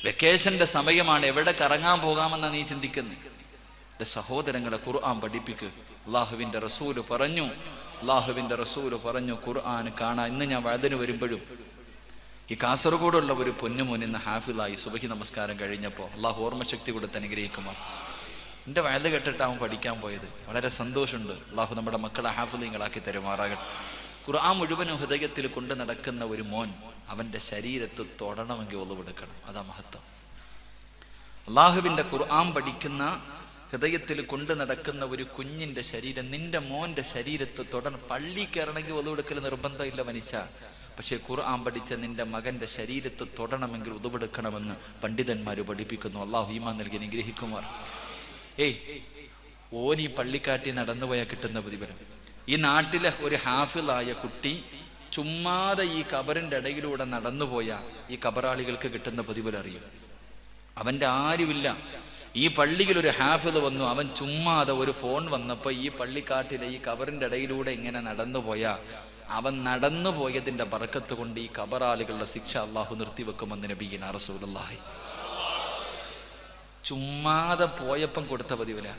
വെക്കേഷന്റെ സമയമാണ്, എവിടെ കറങ്ങാൻ പോകാമെന്നാ നീ ചിന്തിക്കുന്നത്? സഹോദരങ്ങളെ, ഖുർആൻ പഠിപ്പിക്കുക. അള്ളാഹുവിന്റെ റസൂല് പറഞ്ഞു ഖുർആൻ കാണാൻ. ഇന്ന് ഞാൻ വഅദിന് വരുമ്പോഴും ഈ കാസർഗോഡുള്ള ഒരു പൊന്നുമോൻ ഇന്ന് ഹാഫിളായി സുബഹി നമസ്കാരം കഴിഞ്ഞപ്പോൾ. അള്ളാഹു ഓർമ്മശക്തി കൊടുത്ത് അനുഗ്രഹിക്കുമാർ. എൻ്റെ വയത് കേട്ടിട്ട് അവൻ പഠിക്കാൻ പോയത്. വളരെ സന്തോഷമുണ്ട്. അള്ളാഹു നമ്മുടെ മക്കളെ ഹാഫിളീങ്ങളാക്കി തരുമാറാകട്ടെ. ഖുർആൻ മുഴുവനും ഹൃദയത്തിൽ കൊണ്ട് നടക്കുന്ന ഒരു മോൻ അവൻ്റെ ശരീരത്ത് തൊടണമെങ്കിൽ ഒളിവെടുക്കണം. അതാ മഹത്വം. അള്ളാഹുവിൻ്റെ ഖുർആൻ പഠിക്കുന്ന ഹൃദയത്തിൽ കൊണ്ട് നടക്കുന്ന ഒരു കുഞ്ഞിന്റെ ശരീരം നിന്റെ മോന്റെ ശരീരത്ത് തൊടണം. പള്ളി കയറണമെങ്കിൽ ഒളിവെടുക്കൽ നിർബന്ധമില്ല മനുഷ്യ. പക്ഷെ ഖുർആൻ പഠിച്ച നിന്റെ മകന്റെ ശരീരത്ത് തൊടണമെങ്കിൽ ഉതുവെടുക്കണമെന്ന് പണ്ഡിതന്മാര് പഠിപ്പിക്കുന്നു. അള്ളാഹു ഈമാൻ നൽകി അനുഗ്രഹിക്കുമാർ. ഓനി പള്ളിക്കാട്ടി നടന്നുപോയാൽ കിട്ടുന്ന പ്രതിഫലം. ഈ നാട്ടിലെ ഒരു ഹാഫിളായ കുട്ടി ചുമ്മാതെ ഈ കബറിന്റെ ഇടയിലൂടെ നടന്നുപോയാൽ ഈ കബറാളികൾക്ക് കിട്ടുന്ന പ്രതിഫലം അറിയും. അവന്റെ ആരുമില്ല. ഈ പള്ളിയിൽ ഒരു ഹാഫിള് വന്നു, അവൻ ചുമ്മാതെ ഒരു ഫോൺ വന്നപ്പോ ഈ പള്ളിക്കാട്ടിലെ ഈ കബറിന്റെ ഇടയിലൂടെ ഇങ്ങനെ നടന്നുപോയാ അവൻ നടന്നുപോയതിന്റെ ബർക്കത്ത് കൊണ്ട് ഈ കബറാളികളുടെ ശിക്ഷ അള്ളാഹു നിർത്തിവെക്കുമെന്ന് നബിയിന റസൂലുള്ളാഹി. ചുമ്മാതെ പോയപ്പം കൊടുത്ത പതിവില.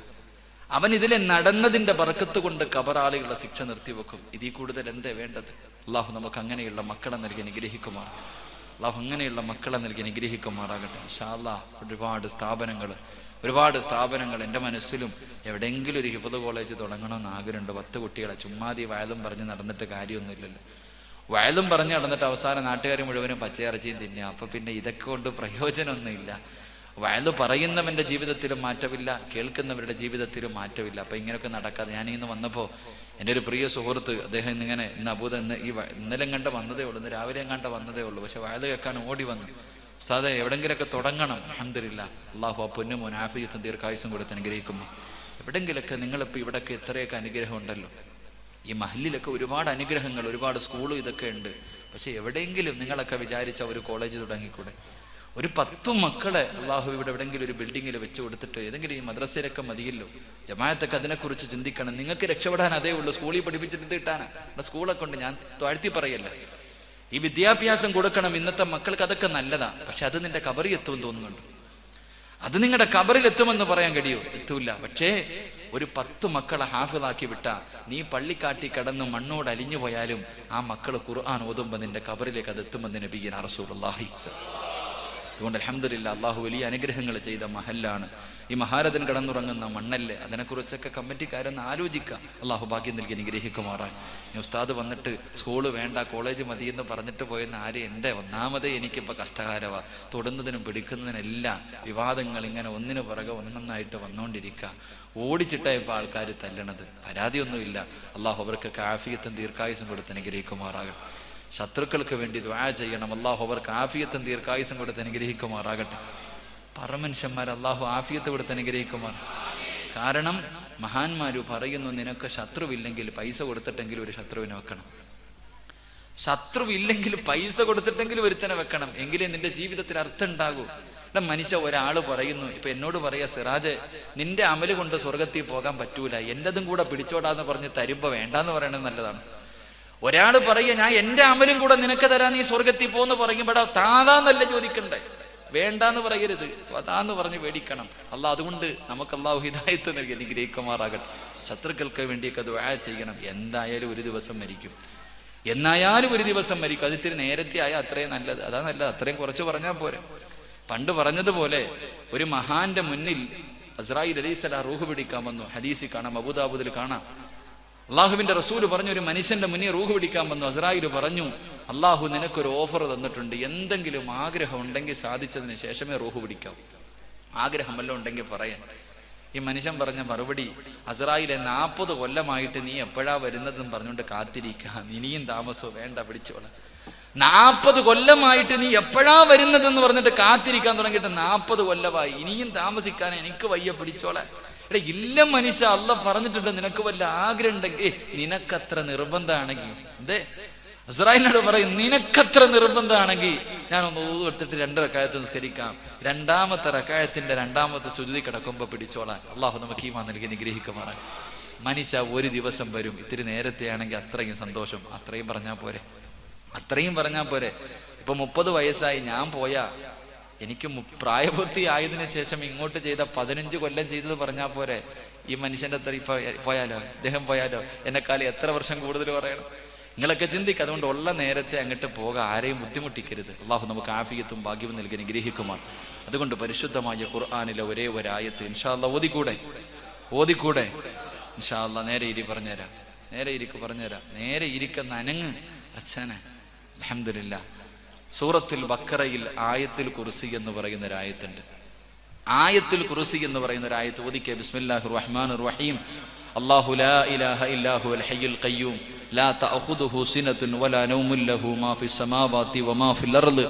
അവൻ ഇതിലെ നടന്നതിന്റെ ബർക്കത്ത് കൊണ്ട് കബറാളികളുടെ ശിക്ഷ നിർത്തിവെക്കും. ഇതിൽ കൂടുതൽ എന്തേ വേണ്ടത്? അള്ളാഹു നമുക്ക് അങ്ങനെയുള്ള മക്കളെ നൽകി അനുഗ്രഹിക്കുമാർ. അള്ളാഹു അങ്ങനെയുള്ള മക്കളെ നൽകി അനുഗ്രഹിക്കുമാറാകട്ടെ. ഇൻഷാ അല്ലാഹ് ഒരുപാട് സ്ഥാപനങ്ങൾ എൻ്റെ മനസ്സിലും എവിടെയെങ്കിലും ഒരു ഹിഫ്ദ് കോളേജ് തുടങ്ങണമെന്ന് ആഗ്രഹമുണ്ട്. 10 കുട്ടികളെ. ചുമ്മാതി വയലും പറഞ്ഞ് നടന്നിട്ട് കാര്യമൊന്നുമില്ലല്ലോ. വയലും പറഞ്ഞ് നടന്നിട്ട് അവസാനം നാട്ടുകാർ മുഴുവനും പച്ചയിറച്ചിയും തിന്നുക. അപ്പൊ പിന്നെ ഇതൊക്കെ കൊണ്ട് പ്രയോജനമൊന്നുമില്ല. വയല് പറയുന്നവന്റെ ജീവിതത്തിലും മാറ്റമില്ല, കേൾക്കുന്നവരുടെ ജീവിതത്തിലും മാറ്റമില്ല. അപ്പൊ ഇങ്ങനെയൊക്കെ നടക്കാതെ ഞാനിന്ന് വന്നപ്പോൾ എൻ്റെ ഒരു പ്രിയ സുഹൃത്ത്, അദ്ദേഹം ഇങ്ങനെ ഇന്ന് ഇന്നലെ കണ്ട വന്നതേ ഉള്ളൂ, ഇന്ന് രാവിലെ കണ്ട വന്നതേ ഉള്ളൂ. പക്ഷെ വയല് കേൾക്കാൻ ഓടി വന്നു. സാധ എവിടെങ്കിലൊക്കെ തുടങ്ങണം. അൽഹംദുലില്ലാഹ്. അള്ളാഹു ആ പൊന്നുമോൻ ആഫിയത്തും ദീർഘായുസ്സും കൊടുത്ത് അനുഗ്രഹിക്കുന്നു. എവിടെങ്കിലൊക്കെ നിങ്ങളിപ്പോൾ ഇവിടെയൊക്കെ എത്രയൊക്കെ അനുഗ്രഹം ഉണ്ടല്ലോ. ഈ മഹല്ലിലൊക്കെ ഒരുപാട് അനുഗ്രഹങ്ങൾ, ഒരുപാട് സ്കൂളും ഇതൊക്കെ ഉണ്ട്. പക്ഷെ എവിടെയെങ്കിലും നിങ്ങളൊക്കെ വിചാരിച്ച ഒരു കോളേജ് തുടങ്ങിക്കൂടെ? ഒരു 10 മക്കളെ അള്ളാഹു ഇവിടെ എവിടെയെങ്കിലും ഒരു ബിൽഡിങ്ങിൽ വെച്ച് കൊടുത്തിട്ട് ഏതെങ്കിലും ഈ മദ്രസയിലൊക്കെ മതിയല്ലോ. ജമാഅത്തൊക്കെ അതിനെക്കുറിച്ച് ചിന്തിക്കണം. നിങ്ങൾക്ക് രക്ഷപ്പെടാൻ അതേ ഉള്ളൂ. സ്കൂളിൽ പഠിപ്പിച്ചിട്ട് ഇത് കിട്ടാനാ? ഇവിടെ സ്കൂളൊക്കെ ഉണ്ട്. ഞാൻ താഴ്ത്തി പറയല്ല. ഈ വിദ്യാഭ്യാസം കൊടുക്കണം. ഇന്നത്തെ മക്കൾക്ക് അതൊക്കെ നല്ലതാ. പക്ഷെ അത് നിന്റെ കബറിൽ എത്തുമെന്ന് തോന്നുന്നുണ്ട്. അത് നിങ്ങളുടെ കബറിൽ എത്തുമെന്ന് പറയാൻ കഴിയോ? എത്തൂല. പക്ഷേ ഒരു 10 മക്കളെ ഹാഫിളാക്കി വിട്ടാ നീ പള്ളിക്കാട്ടി കിടന്ന് മണ്ണോട് അലിഞ്ഞു പോയാലും ആ മക്കൾ ഖുർആൻ ഓതുമ്പോൾ നിന്റെ കബറിലേക്ക് അത് എത്തുമെന്ന് നബിയിന റസൂലുള്ളാഹി. അതുകൊണ്ട് അൽഹംദുലില്ലാഹ് അള്ളാഹു വലിയ അനുഗ്രഹങ്ങൾ ചെയ്ത മഹല്ലാണ്. ഈ മഹാരഥൻ കിടന്നുറങ്ങുന്ന മണ്ണല്ലേ. അതിനെക്കുറിച്ചൊക്കെ കമ്മിറ്റിക്കാരൊന്ന് ആലോചിക്കുക. അള്ളാഹു ഭാഗ്യം നൽകി അനുഗ്രഹിക്കുമാറാൻ. ഉസ്താദ് വന്നിട്ട് സ്കൂള് വേണ്ട കോളേജ് മതി എന്ന് പറഞ്ഞിട്ട് പോയെന്ന് ആരും എൻ്റെ ഒന്നാമതേ എനിക്കിപ്പോൾ കഷ്ടകാരവാ. തൊടുന്നതിനും പിടിക്കുന്നതിനെല്ലാം വിവാദങ്ങൾ ഇങ്ങനെ ഒന്നിനു പുറകെ ഒന്നൊന്നായിട്ട് വന്നുകൊണ്ടിരിക്കുക. ഓടിച്ചിട്ടാ ഇപ്പോൾ ആൾക്കാർ തല്ലണത്. പരാതിയൊന്നുമില്ല. അള്ളാഹു അവർക്കൊക്കെ ആഫിയത്തും ദീർഘായുസ്സും കൊടുത്ത് അനുഗ്രഹിക്കുമാറാകട്ടെ. ശത്രുക്കൾക്ക് വേണ്ടി ദുആ ചെയ്യണം. അള്ളാഹു അവർക്ക് ആഫിയത്തും ദീർഘായുസ്സും കൊടുത്ത് അനുഗ്രഹിക്കുമാറാകട്ടെ. പരമനുഷ്യന്മാർ അള്ളാഹു ആഫിയത്ത് കൊടുത്ത് അനുഗ്രഹിക്കുമാർ. കാരണം മഹാന്മാര് പറയുന്നു, നിനക്ക് ശത്രുവില്ലെങ്കിൽ പൈസ കൊടുത്തിട്ടെങ്കിലും ഒരു ശത്രുവിനെ വെക്കണം. ശത്രുവില്ലെങ്കിൽ പൈസ കൊടുത്തിട്ടെങ്കിലും ഒരുത്തനെ വെക്കണം. എങ്കിലേ നിന്റെ ജീവിതത്തിൽ അർത്ഥം ഉണ്ടാകൂ. മനുഷ്യ ഒരാൾ പറയുന്നു, ഇപ്പൊ എന്നോട് പറയാ, സിറാജ് നിന്റെ അമല് കൊണ്ട് സ്വർഗത്തിൽ പോകാൻ പറ്റൂല, എന്റെതും കൂടെ പിടിച്ചോടാന്ന് പറഞ്ഞ് തരുമ്പോ വേണ്ടാന്ന് പറയണത് നല്ലതാണ്. ഒരാൾ പറയുക, ഞാൻ എന്റെ അമലും കൂടെ നിനക്ക് തരാൻ നീ സ്വർഗത്തിൽ പോന്ന് പറയുമ്പോഴാ താതാന്നല്ല ചോദിക്കണ്ടേ, വേണ്ടാന്ന് പറയരുത്, അതാന്ന് പറഞ്ഞ് മേടിക്കണം. അള്ളാഹ് അതുകൊണ്ട് നമുക്ക് അള്ളാഹു ഹിദായത്ത് നൽകി അനുഗ്രഹിക്കുമാറാകട്ടെ. ശത്രുക്കൾക്ക് വേണ്ടിയൊക്കെ ദുആ ചെയ്യണം. എന്തായാലും ഒരു ദിവസം മരിക്കും. അത് ഇത്തിരി നേരത്തെ ആയാൽ അത്രയും നല്ലത്. അതാ നല്ലത്. അത്രയും കുറച്ച് പറഞ്ഞാൽ പോരെ. പണ്ട് പറഞ്ഞതുപോലെ ഒരു മഹാന്റെ മുന്നിൽ അസ്രായീൽ അലൈഹിസ്സലാം റൂഹ് പിടിക്കാൻ വന്നു. ഹദീസിൽ കാണാം, അബൂദാവൂദിൽ കാണാം. അള്ളാഹുവിന്റെ റസൂല് പറഞ്ഞു, ഒരു മനുഷ്യന്റെ മുന്നിൽ റൂഹ് പിടിക്കാൻ വന്നു. അസ്രായീൽ പറഞ്ഞു, അള്ളാഹു നിനക്കൊരു ഓഫർ തന്നിട്ടുണ്ട്. എന്തെങ്കിലും ആഗ്രഹം ഉണ്ടെങ്കിൽ സാധിച്ചതിന് ശേഷമേ റൂഹ് പിടിക്കാവൂ. ആഗ്രഹം വല്ലതും ഉണ്ടെങ്കിൽ പറയാൻ. ഈ മനുഷ്യൻ പറഞ്ഞ മറുപടി, അസ്രായീലെ 40 കൊല്ലമായിട്ട് നീ എപ്പോഴാ വരുന്നതെന്ന് പറഞ്ഞുകൊണ്ട് കാത്തിരിക്കുക, ഇനിയും താമസോ വേണ്ട, പിടിച്ചോളാം. 40 കൊല്ലമായിട്ട് നീ എപ്പോഴാ വരുന്നതെന്ന് പറഞ്ഞിട്ട് കാത്തിരിക്കാൻ തുടങ്ങിയിട്ട് 40 കൊല്ലമായി, ഇനിയും താമസിക്കാൻ എനിക്ക് വയ്യ, പിടിച്ചോളാൻ. എടാ ഇല്ല മനുഷ്യ, അല്ല പറഞ്ഞിട്ടുണ്ട് നിനക്ക് വല്ല ആഗ്രഹം ഉണ്ടെങ്കിൽ, നിനക്കത്ര നിർബന്ധമാണെങ്കിൽ, അതെ ഇസ്രായേലിനോട് പറയും, നിനക്കത്ര നിർബന്ധമാണെങ്കിൽ ഞാനൊന്ന് എടുത്തിട്ട് 2 റക്അത്ത് നിസ്കരിക്കാം, 2ാമത്തെ റക്അത്തിന്റെ 2ാമത്തെ സുജൂദിൽ കിടക്കുമ്പോ പിടിച്ചോളാൻ. അള്ളാഹു നമുക്ക് ഈമാൻ നൽകി അനുഗ്രഹിക്കുമാറാൻ. മനുഷ്യ ഒരു ദിവസം വരും, ഇത്തിരി നേരത്തെ ആണെങ്കിൽ അത്രയും സന്തോഷം. അത്രയും പറഞ്ഞാൽ പോരെ. ഇപ്പൊ 30 വയസ്സായി ഞാൻ പോയാ എനിക്ക് പ്രായപൂർത്തി ആയതിനു ശേഷം ഇങ്ങോട്ട് ചെയ്ത 15 കൊല്ലം ചെയ്തത് പറഞ്ഞാൽ പോരെ? ഈ മനുഷ്യന്റെ അത്ര പോയാലോ, ഇദ്ദേഹം പോയാലോ, എന്നെക്കാലം എത്ര വർഷം കൂടുതൽ പറയണം? നിങ്ങളൊക്കെ ചിന്തിക്കുക. അതുകൊണ്ട് ഉള്ള നേരത്തെ അങ്ങോട്ട് പോകാൻ ആരെയും ബുദ്ധിമുട്ടിക്കരുത്. അള്ളാഹു നമുക്ക് ആഫിയത്തും ഭാഗ്യവും നൽകി അനുഗ്രഹിക്കുമാർ. അതുകൊണ്ട് പരിശുദ്ധമായ ഖുർആനിലെ ഒരേ ഒരായത്ത് ഇൻഷാ അല്ലാഹ് ഓതിക്കൂടെ ഇൻഷാ അല്ലാഹ്. നേരെ ഇരി പറഞ്ഞുതരാം, നേരെ ഇരിക്കുന്ന അനങ്ങ് അച്ഛനെ. അൽഹംദുലില്ലാഹ്. സൂറത്തുൽ ബഖറയിൽ ആയത്തുൽ കുർസി എന്ന് പറയുന്ന ഒരു ആയത്തുണ്ട്. ആയത്തുൽ കുർസി എന്ന് പറയുന്ന ഒരു ആയത്ത് ഓദിക്കുക. ബിസ്മില്ലാഹിർ റഹ്മാനിർ റഹീം. അല്ലാഹു ലാ ഇലാഹ ഇല്ലാ ഹുവൽ ഹയ്യുൽ ഖയ്യൂം ലാ തഅഖുദുഹു സിനത്തുൻ വലാ നൗമുൻ ലഹു മാ ഫിസ് സമാവാതി വമാ ഫിൽ അർള്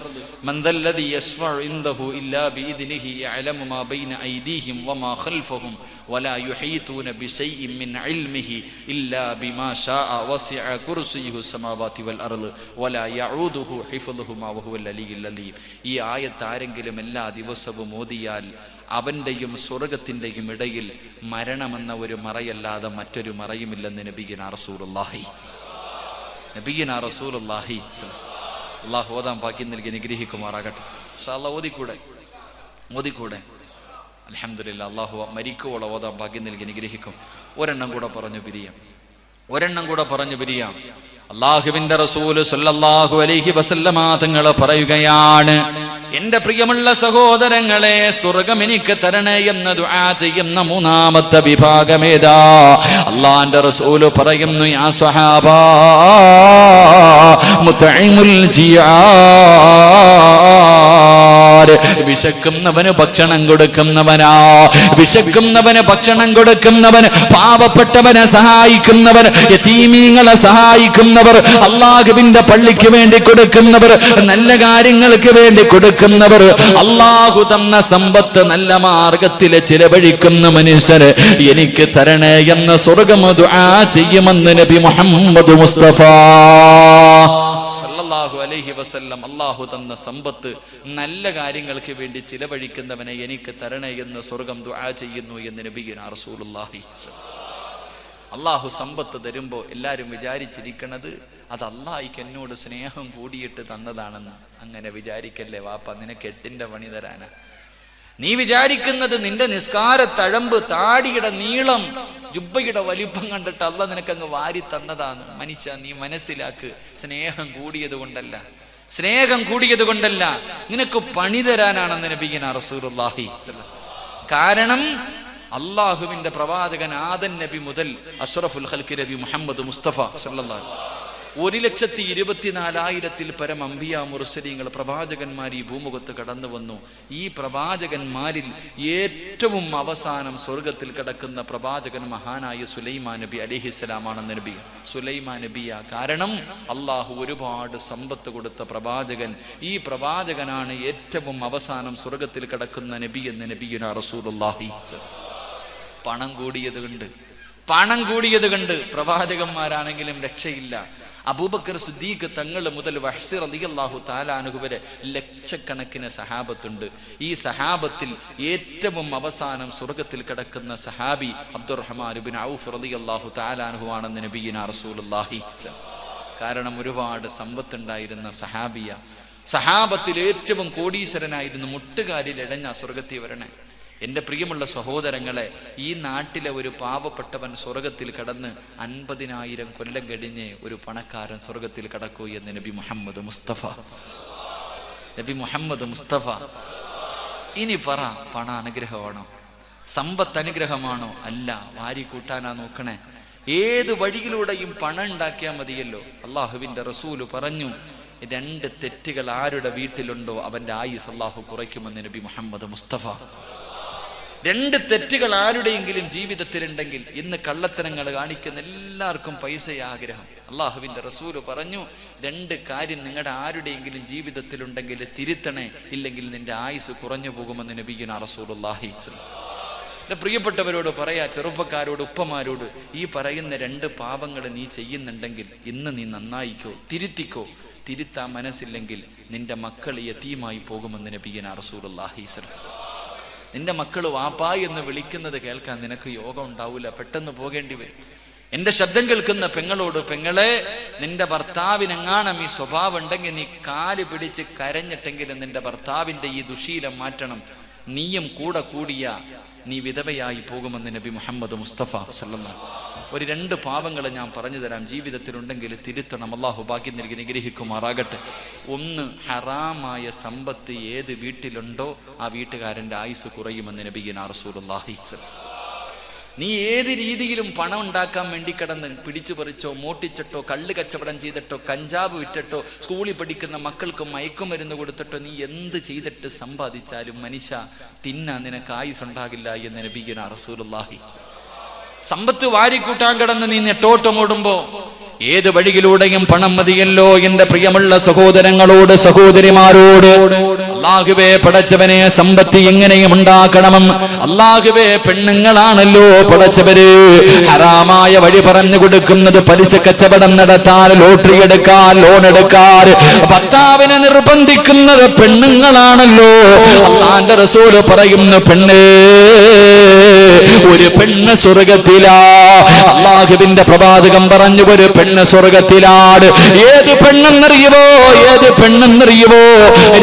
മൻ ദല്ലദി യശ്ഫഉ ഇൻദഹു ഇല്ലാ ബിഇദ്നിഹി യഅലമു മാ ബൈന ഐദീഹിം വമാ ഖൽഫഹും വലാ യുഹീതൂന ബിശൈഇൻ മിൻ ഇൽമിഹി ഇല്ലാ ബിമാ ശാഅ വസിഅ കുർസിയുഹു സമാവാതി വൽ അർള് വലാ യഊദുഹു ഹിഫ്ളുഹുമാ വഹുവൽ അലിയ്യുൽ അലീം. ഈ ആയത്ത് ആരെങ്കിലും എല്ലാ ദിവസവും ഓതിയാൽ അവന്റെയും സ്വർഗത്തിന്റെയും ഇടയിൽ മരണമെന്ന ഒരു മറയല്ലാതെ മറ്റൊരു മറയുമില്ലെന്ന് നബിയുനാ റസൂലുള്ളാഹി. അല്ലാഹു ഓതാൻ ഭാഗ്യം നൽകി അനുഗ്രഹിക്കുമാറാകട്ടെ. ഇൻഷാ അല്ലാഹ് ഓതിക്കൂടെ? അൽഹംദുലില്ലാഹ്. അല്ലാഹു മരിക്കുവോളം ഓതാൻ ഭാഗ്യം നൽകി അനുഗ്രഹിക്കും. ഒരെണ്ണം കൂടെ പറഞ്ഞു പിരിയാം. അല്ലാഹുവിന്റെ റസൂൽ സല്ലല്ലാഹു അലൈഹി വസല്ലമ തങ്ങൾ പറയുകയാണ്, എന്റെ പ്രിയമുള്ള സഹോദരങ്ങളെ, സ്വർഗം എനിക്ക് തരണേ എന്ന് ദുആ ചെയ്യുന്ന മൂന്നാമത്തെ വിഭാഗമേതാ? അല്ലാഹുവിന്റെ റസൂൽ പറയുന്നു, യാ സ്വഹാബാ മുത്ഇമുൽ ജിയാർ. വിശക്കുന്നവന് ഭക്ഷണം കൊടുക്കുന്നവൻ, പാവപ്പെട്ടവനെ സഹായിക്കുന്നവൻ, യതീമീങ്ങളെ സഹായിക്കുന്നവർ, അല്ലാഹുവിന്റെ പള്ളിക്ക് വേണ്ടി കൊടുക്കുന്നവർ, നല്ല കാര്യങ്ങൾക്ക് വേണ്ടി കൊടുക്കുന്നവർ, അല്ലാഹു തന്ന സമ്പത്ത് നല്ല മാർഗത്തിൽ ചിലവഴിക്കുന്ന മനുഷ്യര് എനിക്ക് തരണേ എന്ന് സ്വർഗ്ഗം ദുആ ചെയ്യുമെന്ന് നബി മുഹമ്മദ് മുസ്തഫ സല്ലല്ലാഹു അലൈഹി വസല്ലം. അല്ലാഹു തന്ന സമ്പത്ത് നല്ല കാര്യങ്ങൾക്ക് വേണ്ടി ചിലവഴിക്കുന്നവനെ എനിക്ക് തരണേ എന്ന് സ്വർഗ്ഗം ദുആ ചെയ്യുന്നു എന്ന് നബിയുനാ റസൂലുള്ളാഹി. അള്ളാഹു സമ്പത്ത് തരുമ്പോൾ എല്ലാവരും വിചാരിച്ചിരിക്കണത് അത് അള്ളാഹിക്ക് എന്നോട് സ്നേഹം കൂടിയിട്ട് തന്നതാണെന്ന്. അങ്ങനെ വിചാരിക്കല്ലേ വാപ്പ, നിനക്ക് 8ന്റെ പണി തരാനാ. നീ വിചാരിക്കുന്നത് നിന്റെ നിസ്കാര തഴമ്പ്, താടിയുടെ നീളം, ജുബ്ബയുടെ വലിപ്പം കണ്ടിട്ട് അള്ളാഹ് നിനക്കങ്ങ് വാരി തന്നതാണ്. മനുഷ്യ, നീ മനസ്സിലാക്ക്, സ്നേഹം കൂടിയത് കൊണ്ടല്ല, നിനക്ക് പണി തരാനാണെന്ന് നബിയുനാ റസൂലുള്ളാഹി. കാരണം അള്ളാഹുവിന്റെ പ്രവാചകൻ ആദൻ നബി മുതൽ അഷ്റഫുൽ ഖൽഖി നബി മുഹമ്മദ് മുസ്തഫ സല്ലല്ലാഹു 1,24,000 പരം അംബിയാ മുർസലീങ്ങൾ പ്രവാചകന്മാർ ഈ ഭൂമുഖത്ത് കടന്നു വന്നു. ഈ പ്രവാചകന്മാരിൽ ഏറ്റവും അവസാനം സ്വർഗത്തിൽ കിടക്കുന്ന പ്രവാചകൻ മഹാനായ സുലൈമാൻ നബി അലൈഹിസ്സലാമാണെന്ന് നബി സുലൈമാൻ നബിയ. കാരണം അള്ളാഹു ഒരുപാട് സമ്പത്ത് കൊടുത്ത പ്രവാചകൻ. ഈ പ്രവാചകനാണ് ഏറ്റവും അവസാനം സ്വർഗത്തിൽ കിടക്കുന്ന നബി എന്ന് നബിയുനാ റസൂലുള്ളാഹി. പണം കൂടിയത് കൊണ്ട് പ്രവാചകന്മാരാണെങ്കിലും രക്ഷയില്ല. അബൂബക്കർ സിദ്ദീഖ് തങ്ങൾ മുതൽ വഹ്ശി റളിയല്ലാഹു തആല അൻഹു വരെ ലക്ഷക്കണക്കിന് സഹാബത്തുണ്ട്. ഈ സഹാബത്തിൽ ഏറ്റവും അവസാനം സ്വർഗത്തിൽ കിടക്കുന്ന സഹാബി അബ്ദുറഹ്മാൻ ഇബ്നു ഔഫ് റളിയല്ലാഹു തആല അൻഹു ആണെന്ന് നബിയുനാ റസൂലുള്ളാഹി. കാരണം ഒരുപാട് സമ്പത്തുണ്ടായിരുന്ന സഹാബിയ. സഹാബത്തിൽ ഏറ്റവും കോടീശ്വരനായിരുന്നു. മുട്ടുകാലിൽ ഇടഞ്ഞ സ്വർഗത്തിൽ വരണേ. എൻ്റെ പ്രിയമുള്ള സഹോദരങ്ങളെ, ഈ നാട്ടിലെ ഒരു പാവപ്പെട്ടവൻ സ്വർഗത്തിൽ കടന്ന് 50,000 കൊല്ലം കഴിഞ്ഞ് ഒരു പണക്കാരൻ സ്വർഗത്തിൽ കടക്കൂ എന്ന് നബി മുഹമ്മദ് മുസ്തഫ. ഇനി പറ, പണ അനുഗ്രഹമാണോ? സമ്പത്ത് അനുഗ്രഹമാണോ? അല്ല, വാരി കൂട്ടാനാ നോക്കണേ. ഏത് വഴിയിലൂടെയും പണം ഉണ്ടാക്കിയാൽ മതിയല്ലോ. അള്ളാഹുവിന്റെ റസൂല് പറഞ്ഞു, 2 തെറ്റുകൾ ആരുടെ വീട്ടിലുണ്ടോ അവന്റെ ആയുസ് അള്ളാഹു കുറയ്ക്കുമെന്ന് നബി മുഹമ്മദ് മുസ്തഫ. 2 തെറ്റുകൾ ആരുടെയെങ്കിലും ജീവിതത്തിലുണ്ടെങ്കിൽ, ഇന്ന് കള്ളത്തരങ്ങൾ കാണിക്കുന്ന എല്ലാവർക്കും പൈസ ആഗ്രഹം. അള്ളാഹുവിന്റെ റസൂല് പറഞ്ഞു, 2 കാര്യം നിങ്ങളുടെ ആരുടെയെങ്കിലും ജീവിതത്തിലുണ്ടെങ്കിൽ തിരുത്തണേ, ഇല്ലെങ്കിൽ നിന്റെ ആയുസ് കുറഞ്ഞു പോകുമെന്ന് നബിയുനാ റസൂലുള്ളാഹി. എൻ്റെ പ്രിയപ്പെട്ടവരോട് പറയാ, ചെറുപ്പക്കാരോട്, ഉപ്പമാരോട്, ഈ പറയുന്ന 2 പാപങ്ങൾ നീ ചെയ്യുന്നുണ്ടെങ്കിൽ ഇന്ന് നീ നന്നായിക്കോ, തിരുത്തിക്കോ. തിരുത്താൻ മനസ്സില്ലെങ്കിൽ നിന്റെ മക്കൾ യതീമായി പോകുമെന്ന് നബിയുനാ റസൂലുള്ളാഹി. നിന്റെ മക്കൾ വാപ്പാ എന്ന് വിളിക്കുന്നത് കേൾക്കാൻ നിനക്ക് യോഗം ഉണ്ടാവില്ല, പെട്ടെന്ന് പോകേണ്ടി വരും. എന്റെ ശബ്ദം കേൾക്കുന്ന പെങ്ങളോട്, പെങ്ങളെ, നിന്റെ ഭർത്താവിനെങ്ങാനും ഈ സ്വഭാവം ഉണ്ടെങ്കിൽ നീ കാല് പിടിച്ച് കരഞ്ഞിട്ടെങ്കിലും നിന്റെ ഭർത്താവിന്റെ ഈ ദുശീലം മാറ്റണം. നീയും കൂടെ കൂടിയ നീ വിധവയായി പോകുമെന്ന് നബി മുഹമ്മദ് മുസ്തഫ സല്ലല്ലാഹു. ഒരു 2 പാവങ്ങൾ ഞാൻ പറഞ്ഞു തരാം, ജീവിതത്തിലുണ്ടെങ്കിൽ തിരുത്തണം. അള്ളാഹു ഭാഗ്യം നൽകി നിഗ്രഹിക്കുമാറാകട്ടെ. ഒന്ന്, ഹറാമായ സമ്പത്ത് ഏത് വീട്ടിലുണ്ടോ ആ വീട്ടുകാരൻ്റെ ആയുസ് കുറയുമെന്ന് നബിയുനാ റസൂലുള്ളാഹി. നീ ഏത് രീതിയിലും പണം ഉണ്ടാക്കാൻ വേണ്ടി കിടന്ന് പിടിച്ചു പറിച്ചോ, മോട്ടിച്ചിട്ടോ, കള്ള് കച്ചവടം ചെയ്തിട്ടോ, കഞ്ചാവ് വിറ്റിട്ടോ, സ്കൂളിൽ പഠിക്കുന്ന മക്കൾക്ക് മയക്കുമരുന്ന് കൊടുത്തിട്ടോ, നീ എന്ത് ചെയ്തിട്ട് സമ്പാദിച്ചാലും മനുഷ്യ തിന്നാൻ നിനക്ക് ആയുസ് ഉണ്ടാകില്ല എന്ന് നബിയുനാ റസൂലുള്ളാഹി. സമ്പത്ത് വാരിക്കൂട്ടാൻ കിടന്ന് നീ നെട്ടോട്ടമോടുമ്പോ ഏത് വഴിയിലൂടെയും പണം മതിയല്ലോ. എന്റെ പ്രിയമുള്ള സഹോദരങ്ങളോട്, സഹോദരിമാരോട്, അല്ലാഹുവേ പടച്ചവനെ, സമ്പത്ത് എങ്ങനെയും ഉണ്ടാക്കണം. അല്ലാഹുവേ, പെണ്ണുങ്ങളാണല്ലോ പടച്ചവര് ഹറാമായ വഴി പറഞ്ഞു കൊടുക്കുന്നത്. പലിശ കച്ചവടം നടത്താൻ, ലോട്ടറി എടുക്കാൻ, ലോൺ എടുക്കാൻ ഭർത്താവിനെ നിർബന്ധിക്കുന്നത് പെണ്ണുങ്ങളാണല്ലോ. അല്ലാഹുവിന്റെ റസൂൽ പറയുന്നു, പെണ്ണ്, ഒരു പെണ്ണ് സ്വർഗത്തിലാ. അല്ലാഹുവിന്റെ പ്രവാചകൻ പറഞ്ഞു, ഒരു പെണ്ണ് സ്വർഗത്തിലാണ്. ഏത് പെണ്ണെന്നറിയുവോ? ഏത് പെണ്ണെന്നറിയുവോ?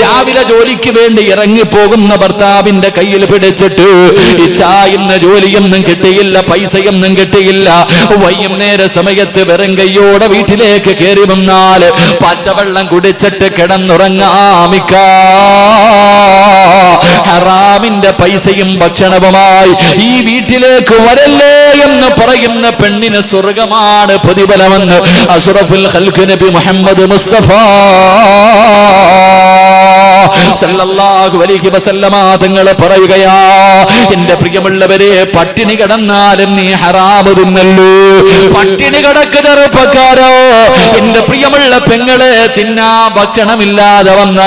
രാവിലെ ജോലിക്ക് വേണ്ടി ഇറങ്ങിപ്പോകുന്ന ഭർത്താവിന്റെ കയ്യിൽ പിടിച്ചിട്ട്, ഇന്ന് ജോലിയൊന്നും കിട്ടിയില്ല, പൈസയൊന്നും കിട്ടിയില്ല, വൈകുന്നേര സമയത്ത് വെറും കയ്യോടെ വീട്ടിലേക്ക് കയറി വന്നാൽ പച്ചവെള്ളം കുടിച്ചിട്ട് കിടന്നുറങ്ങാമിക്ക. ഹറാമിന്റെ പൈസയും ഭക്ഷണവുമായി ഈ വീട്ടിലേക്ക് വരല്ലേ എന്ന് പറയുന്ന പെണ്ണിന് സ്വർഗമാണ് പ്രതിഫലമെന്ന് അഷ്റഫുൽ ഖൽഖ് നബി മുഹമ്മദ് മുസ്തഫ സല്ലല്ലാഹു അലൈഹി വസല്ലമ തങ്ങൾ പറയുകയാ, എന്റെ പ്രിയമുള്ളവരെ, പട്ടിണി കിടന്നാലും നീ ഹറാമ് തിന്നല്ലോ. പട്ടിണി കിടക്ക് ചെറുപ്പക്കാരോ, എന്റെ പ്രിയമുള്ള പെങ്ങളെ, തിന്നാ ഭക്ഷണമില്ലാതെ വന്ന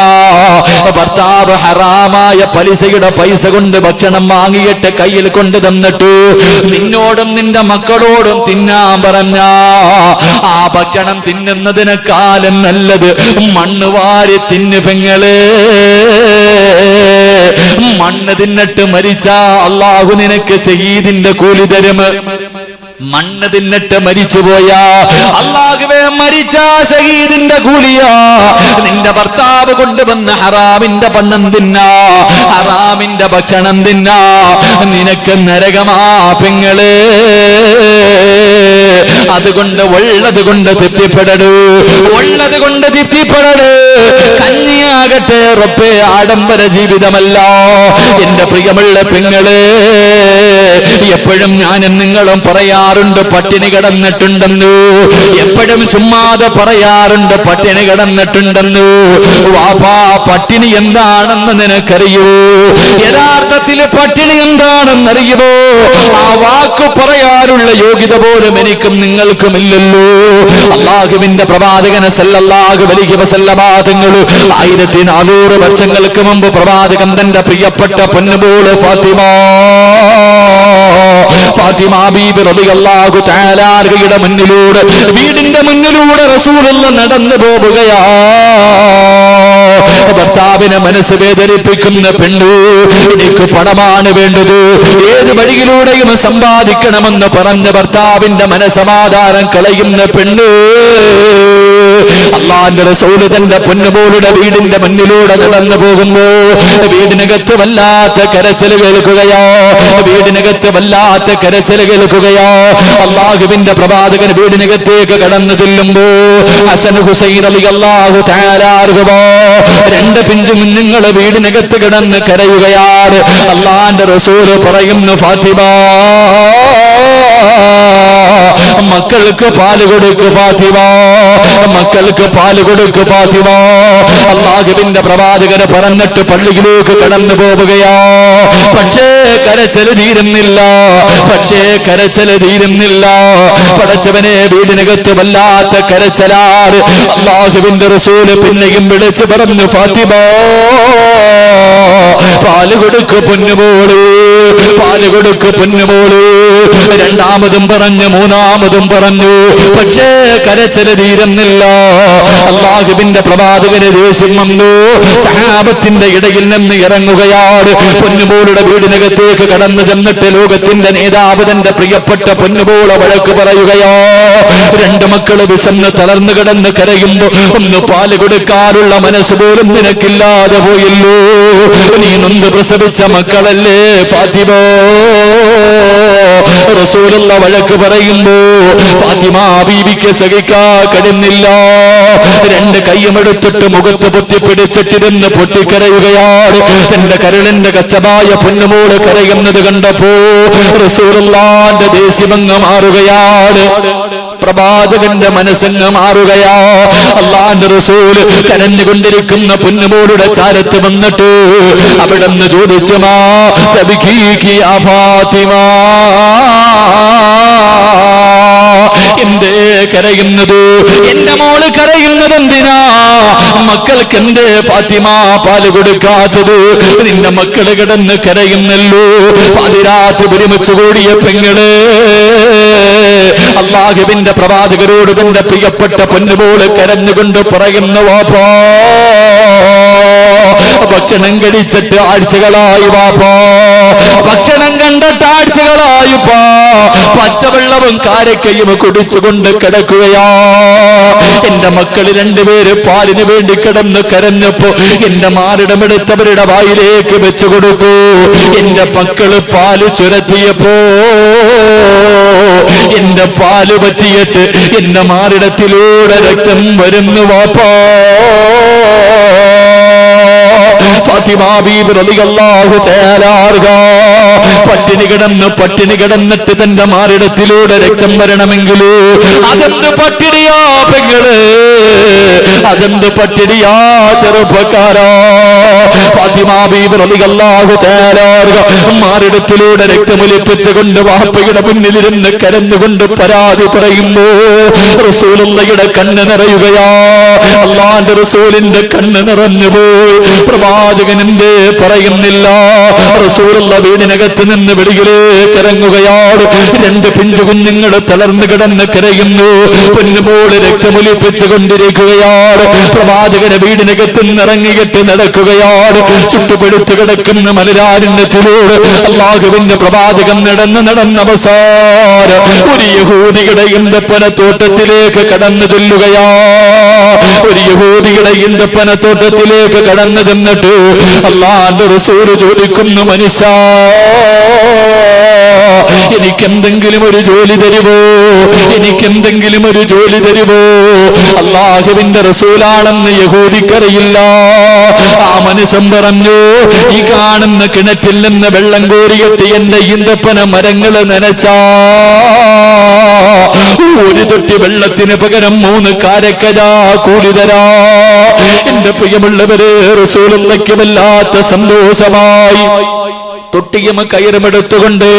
ഭർത്താവ് ഹറാമായ പലിശയുടെ പൈസ കൊണ്ട് ഭക്ഷണം വാങ്ങിയിട്ട് കയ്യിൽ കൊണ്ട് തന്നിട്ടു നിന്നോടും നിന്റെ മക്കളോടും തിന്നാൻ പറഞ്ഞ ആ ഭക്ഷണം തിന്നുന്നതിനേക്കാളും നല്ലത് മണ്ണ് വാരി തിന്നു പെങ്ങളെ. മണ്ണ് തിന്നിട്ട് മരിച്ച അല്ലാഹു നിനക്ക് ശഹീദിന്റെ കൂലി തരും. മണ്ണ് തിന്നിട്ട് മരിച്ചുപോയാ അല്ലാഹുവേ, മരിച്ച ശഹീദിന്റെ കൂലിയാ. നിന്റെ ഭർത്താവ് കൊണ്ടുവന്ന ഹറാമിന്റെ പണം തിന്നാ, ഹറാമിന്റെ ഭക്ഷണം തിന്നാ, നിനക്ക് നരകമാ പെങ്ങളെ. അതുകൊണ്ട് ഉള്ളത് കൊണ്ട് തൃപ്തിപ്പെടൂ, ഉള്ളത് കൊണ്ട് തൃപ്തിപ്പെടൂ. കന്യാകട്ടെ റബ്ബേ, ആഡംബര ജീവിതമല്ല. എന്റെ പ്രിയമുള്ള പെങ്ങളെ, എപ്പോഴും ഞാനും നിങ്ങളും പറയാറുണ്ട് പട്ടിണി കിടന്നിട്ടുണ്ടെന്നു. എപ്പോഴും ചുമ്മാതെ പറയാറുണ്ട് പട്ടിണി കിടന്നിട്ടുണ്ടെന്നു. വാപ്പാ, പട്ടിണി എന്താണെന്ന് നിനക്കറിയോ? യഥാർത്ഥത്തിൽ പട്ടിണി എന്താണെന്നറിയുമോ? ആ വാക്ക് പറയാനുള്ള യോഗ്യത പോലും എനിക്കും നിങ്ങൾക്കും ഇല്ലല്ലോ. അല്ലാഹുവിന്റെ പ്രവാചകൻ സല്ലല്ലാഹു അലൈഹി വസല്ലമ തങ്ങൾ 1400 വർഷങ്ങൾക്ക് മുമ്പ് പ്രവാചകൻ തന്റെ പ്രിയപ്പെട്ട പൊന്നുമോള് ഫാത്തിമ ബീബി റളിയല്ലാഹു തആല അൻഹയുടെ മുന്നിലൂടെ, വീടിന്റെ മുന്നിലൂടെ റസൂലുള്ളാഹി നടന്നു പോവുകയാ. ഭർത്താവിനെ മനസ്സ് വേദനിപ്പിക്കുന്ന പെണ്ണു, എനിക്ക് പണമാണ് വേണ്ടത്, ഏത് വഴിയിലൂടെയും സമ്പാദിക്കണമെന്ന് പറഞ്ഞ ഭർത്താവിന്റെ മനസമാധാനം കളയുന്ന പെണ്ണ്, അല്ലാഹുവിന്റെ റസൂൽ തന്റെ പൊന്നുമോളുടെ വീടിന്റെ മുന്നിലൂടെ നടന്നു പോകുമ്പോ വീടിനകത്ത് വല്ലാത്ത കരച്ചിൽ കേൾക്കുകയോ, വീടിനകത്ത് വല്ലാത്ത കരച്ചിൽ കേൾക്കുകയോ. അല്ലാഹുവിന്റെ പ്രവാചകൻ വീടിനകത്തേക്ക് കടന്നു ചെല്ലുമ്പോ ഹസൻ ഹുസൈൻ റളിയല്ലാഹു തആല അൻഹുമാ 2 പിഞ്ചു കുഞ്ഞുങ്ങൾ വീടിനകത്ത് കിടന്ന് കരയുകയാണ്. അല്ലാഹുവിന്റെ റസൂൽ പറയുന്നു, ഫാത്തിമ, മക്കൾക്ക് പാല് കൊടുക്ക് ഫാത്തിമ, മക്കൾക്ക് പാല് കൊടുക്ക് ഫാത്തിമ. അല്ലാഹുവിന്റെ പ്രവാചകന് പറഞ്ഞിട്ട് പള്ളിയിലേക്ക് കടന്നു പോവുകയാ. പക്ഷേ കരച്ചിൽ തീരുന്നില്ല, പക്ഷേ കരച്ചിൽ തീരുന്നില്ല. പടച്ചവനെ, വീടിനകത്ത് വല്ലാത്ത കരച്ചിലാണ്. അല്ലാഹുവിന്റെ റസൂൽ പിന്നെയും വിളിച്ചു പറഞ്ഞു, ഫാത്തിമ, പാല് കൊടുക്ക് പൊന്നുമോള്, പാല് കൊടുക്ക് പൊന്നുമോള്. രണ്ടാമതും പറഞ്ഞു, മൂന്നാമതും പറഞ്ഞു. പക്ഷേ കരച്ചില് തീരുന്നില്ല. അല്ലാഹുവിന്റെ പ്രവാചകന് ദേഷ്യം വന്നു. സഹാബത്തിന്റെ ഇടയിൽ നിന്ന് ഇറങ്ങുകയാണ്. പൊന്നുമോളുടെ വീടിനകത്തേക്ക് കടന്നു ചെന്നിട്ട് ലോകത്തിന്റെ നേതാവ് തന്റെ പ്രിയപ്പെട്ട പൊന്നുമോളെ വഴക്ക് പറയുകയോ. രണ്ട് മക്കള് വിശന്ന് തളർന്നു കിടന്ന് കരയുമ്പോ ഒന്ന് പാല് കൊടുക്കാനുള്ള മനസ്സ് പോലും നിനക്കില്ലാതെ പോയല്ലോ. നീ നൊന്ത് പ്രസവിച്ച മക്കളല്ലേ ഫാത്തിമ. റസൂലുള്ള വഴക്ക് പറയുമ്പോ ഫാത്തിമ ബീവിക്ക് സഹിക്കാ കഴിയുന്നില്ല. രണ്ട് കൈയുമെടുത്തിട്ട് മുഖത്ത് പൊത്തിപ്പിടിച്ചിട്ടിരുന്ന് പൊട്ടിക്കരയുകയാണ്. തന്റെ കരളിന്റെ കച്ചതായ പൊന്നുമോള് കരയുന്നത് കണ്ടപ്പോ റസൂലുള്ളാന്റെ ദേഷ്യമങ്ങ് മാറുകയാണ്. പ്രവാചകന്റെ മനസ്സങ്ങ് മാറുകയാ. അല്ലാഹുവിന്റെ റസൂൽ കരഞ്ഞുകൊണ്ടിരിക്കുന്ന പൊന്നുമോളുടെ ചാരത്ത് വന്നിട്ട് അവിടെന്ന് ചോദിച്ചു, മാ തബ്കീകി യാ ഫാത്തിമ, എന്തേ കരയുന്നത്? എന്റെ മോള് കരയുന്നത് എന്തിനാ? മക്കൾക്ക് എന്തേ ഫാത്തിമ പാല് കൊടുക്കാത്തത്? നിന്റെ മക്കള് കിടന്ന് കരയുന്നല്ലോ. പാതിരാത്ത് ഒരുമിച്ച് കൂടിയ പെങ്ങള് അല്ലാഹുവിന്റെ പ്രവാചകരോട് തന്റെ പ്രിയപ്പെട്ട പൊന്നുമോള് കരഞ്ഞുകൊണ്ട് പറയുന്നു, വാപ്പാ ഭക്ഷണം കഴിച്ചിട്ട് ആഴ്ചകളായി, വാപ്പാ ഭക്ഷണം കണ്ടിട്ട് ആഴ്ചകളായിപ്പാ, പച്ചവെള്ളവും കാരക്കയും കുടിച്ചുകൊണ്ട് കിടക്കുകയാ. എന്റെ മക്കള് രണ്ടുപേര് പാലിന് വേണ്ടി കിടന്ന് കരഞ്ഞപ്പോ എന്റെ മാറിടമെടുത്തവരുടെ വായിലേക്ക് വെച്ചു കൊടുത്തു. എന്റെ മക്കള് പാല് ചുരത്തിയപ്പോ എന്റെ പാല് പറ്റിയിട്ട് എന്റെ മാറിടത്തിലൂടെ രക്തം വരുന്നു, വാപ്പാ. ഫാത്തിമ ബീബി റളിയല്ലാഹു തആല അൻഹാ പട്ടിണി കിടന്നിട്ട് തന്റെ മാറിടത്തിലൂടെ രക്തം വരണമെങ്കിൽ അതെന്ത് പട്ടിണിയാ പെങ്ങള്, അതെന്ത് പട്ടിണിയാ ചെറുപ്പക്കാരാ. ഫാത്തിമ ബീബി റളിയല്ലാഹു തആല അൻഹാ മാറിടത്തിലൂടെ രക്തമൊലിപ്പിച്ചുകൊണ്ട് വാപ്പയുടെ മുന്നിലിരുന്ന് കരഞ്ഞുകൊണ്ട് പരാതി പറയുമ്പോ റസൂലുള്ളാഹിയുടെ കണ്ണ് നിറയുകയാ. അല്ലാഹുവിന്റെ റസൂലിന്റെ കണ്ണ് നിറഞ്ഞുപോയി. പ്രവാചകൻ എന്തേ പറയുന്നില്ല? റസൂലുള്ള വീടിനകത്ത് നിന്ന് വെളിയിലേക്ക് ഇറങ്ങുകയാണ്. രണ്ട് പിഞ്ചു കുഞ്ഞുങ്ങൾ തളർന്നു കിടന്ന് കരയുന്നു. പൊന്നുമോള് രക്തമൊലിപ്പിച്ചു കൊണ്ടിരിക്കുകയാണ്. പ്രവാചകനെ വീടിനകത്ത് നിന്ന് ഇറങ്ങിയിട്ട് നടക്കുകയാണ്. ചുട്ടുപെടുത്തു കിടക്കുന്ന മലരാരണ്യത്തിലൂടെ അല്ലാഹുവിന്റെ പ്രവാചകൻ നടന്ന് അവസാനം ഒരു യഹൂദിയുടെ ഈന്തപ്പനത്തോട്ടത്തിലേക്ക് കടന്നു ചെല്ലുകയാ. ഒരു യഹൂദിയുടെ ഈന്തപ്പനത്തോട്ടത്തിലേക്ക് കടന്നു ചെന്നിട്ട് അല്ലാഹുവിന്റെ റസൂൽ ചോദിക്കുന്നു, മനുഷ്യ എനിക്കെന്തെങ്കിലും ഒരു ജോലി തരുവോ? എനിക്കെന്തെങ്കിലും ഒരു ജോലി തരുവോ? അല്ലാഹുവിന്റെ റസൂലാണെന്ന് യഹൂദിക്കറിയില്ല. ആ മനുഷ്യൻ പറഞ്ഞു, ഈ കാണുന്ന കിണറ്റിൽ നിന്ന് വെള്ളം കോരിയിട്ട് എന്റെ ഈന്തപ്പന മരങ്ങള് നനച്ചാ ഒരു തൊട്ടി വെള്ളത്തിന് പകരം 3 കാരക്കജാ കൂലി തരാ. എന്റെ പ്രിയമുള്ളവരെ, റസൂലുള്ളാഹിക്ക് വല്ലാത്ത സന്തോഷമായി. തൊട്ടിയും കയറുമെടുത്തുകൊണ്ട്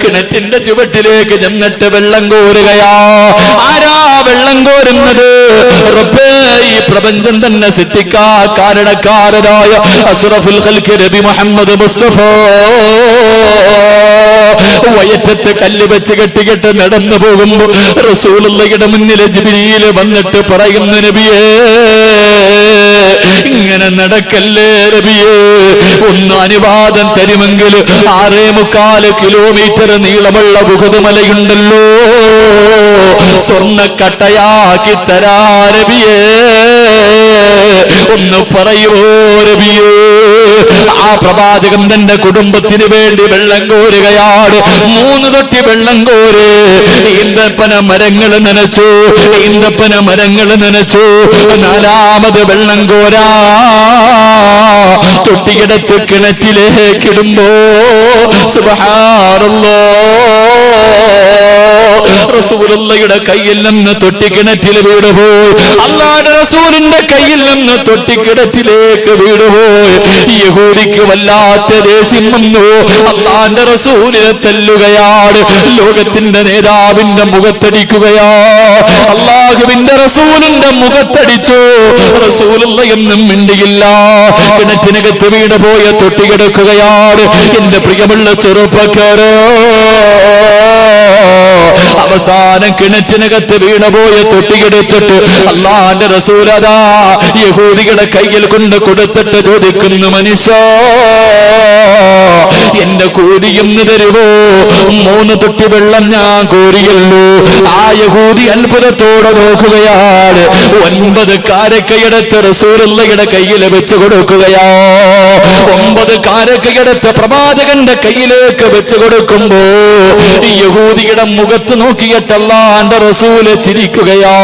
കിണറ്റിന്റെ ചുവട്ടിലേക്ക് ചെന്നിട്ട് വെള്ളം കോരുകയാ. ആരാ വെള്ളം കോരുന്നത്? റബ്ബേ, ഈ പ്രപഞ്ചം തന്നെ സൃഷ്ടിക്കാ കാരണക്കാരനായ അഷ്റഫുൽ ഖൽഖ് നബി മുഹമ്മദ് മുസ്തഫ വയറ്റത്ത് കല്ല് വെച്ച് കെട്ടിക്കെട്ട് നടന്നു പോകുമ്പോ റസൂലുള്ളാഹിയുടെ മുന്നിൽ ജിബ്രീൽ വന്നിട്ട് പറയുന്നു, നബിയേ ഇങ്ങനെ നടക്കല്ലേ നബിയേ, ഒന്ന് അനുവാദം തരുമെങ്കിൽ 6.25 കിലോമീറ്റർ നീളമുള്ള ഉഹദ് മലയുണ്ടല്ലോ, സ്വർണ്ണക്കട്ടയാക്കി തരാ നബിയേ, ഒന്ന് പറയുവോ നബിയേ. ആ പ്രവാചകൻ തന്റെ കുടുംബത്തിന് വേണ്ടി വെള്ളം കോരുകയാണ്. 3 തൊട്ടി വെള്ളം കോര്. ഈന്തപ്പന മരങ്ങൾ നനച്ചു, ഈന്തപ്പന മരങ്ങൾ നനച്ചു. 4ാമത് വെള്ളം കോരാ തൊട്ടിയെടുത്ത് കിണറ്റിലേക്കിടുമ്പോ സുബ്ഹാനല്ലാഹ് റസൂലുള്ളാഹിയുടെ കയ്യിൽ നിന്ന് തൊട്ടിക്കിണറ്റിൽ വീടുപോയി. അല്ലാഹുവിന്റെ റസൂലിന്റെ കയ്യിൽ നിന്ന് തൊട്ടിക്കിണറ്റിലേക്ക് വീടുപോയി. യഹൂദിക്ക് വല്ലാത്ത ദേഷ്യം വന്നു. അല്ലാഹുവിന്റെ റസൂലിനെ തല്ലുകയാണ്. ലോകത്തിന്റെ നേതാവിന്റെ മുഖത്തടിക്കുകയാ. അല്ലാഹുവിന്റെ റസൂലിന്റെ മുഖത്തടിച്ചു. റസൂലുള്ളാഹി എന്നും മിണ്ടിയില്ല. കിണറ്റിനകത്ത് വീണുപോയ തൊട്ടി കിടക്കുകയാണ്. എന്റെ പ്രിയമുള്ള ചെറുപ്പക്കാരോ, അവസാനം കിണറ്റിനകത്ത് വീണുപോയ തൊട്ടിയെടുത്തിട്ട് അല്ലാഹുവിന്റെ റസൂൽ അതാ യഹൂദികളുടെ കയ്യിൽ കൊണ്ട് കൊടുത്തിട്ട് ചോദിക്കുന്നു, മനുഷ്യ എന്റെ കൂലിയെന്ന് തരുവോ? 3 തൊട്ടി വെള്ളം ഞാൻ കോരിയല്ലോ. ആ യഹൂദി അത്ഭുതത്തോടെ നോക്കുകയാണ്. 9 കാരക്കയെടുത്ത് റസൂലുള്ളാഹിയുടെ കയ്യിൽ വെച്ച് കൊടുക്കുകയാ. 9 കാരക്കയെടുത്ത് പ്രവാചകന്റെ കയ്യിലേക്ക് വെച്ച് കൊടുക്കുമ്പോ യഹൂദിയുടെ മുഖത്ത് നോക്കിയിട്ട് അല്ലാഹുവിന്റെ റസൂല് ചിരിക്കുകയാ.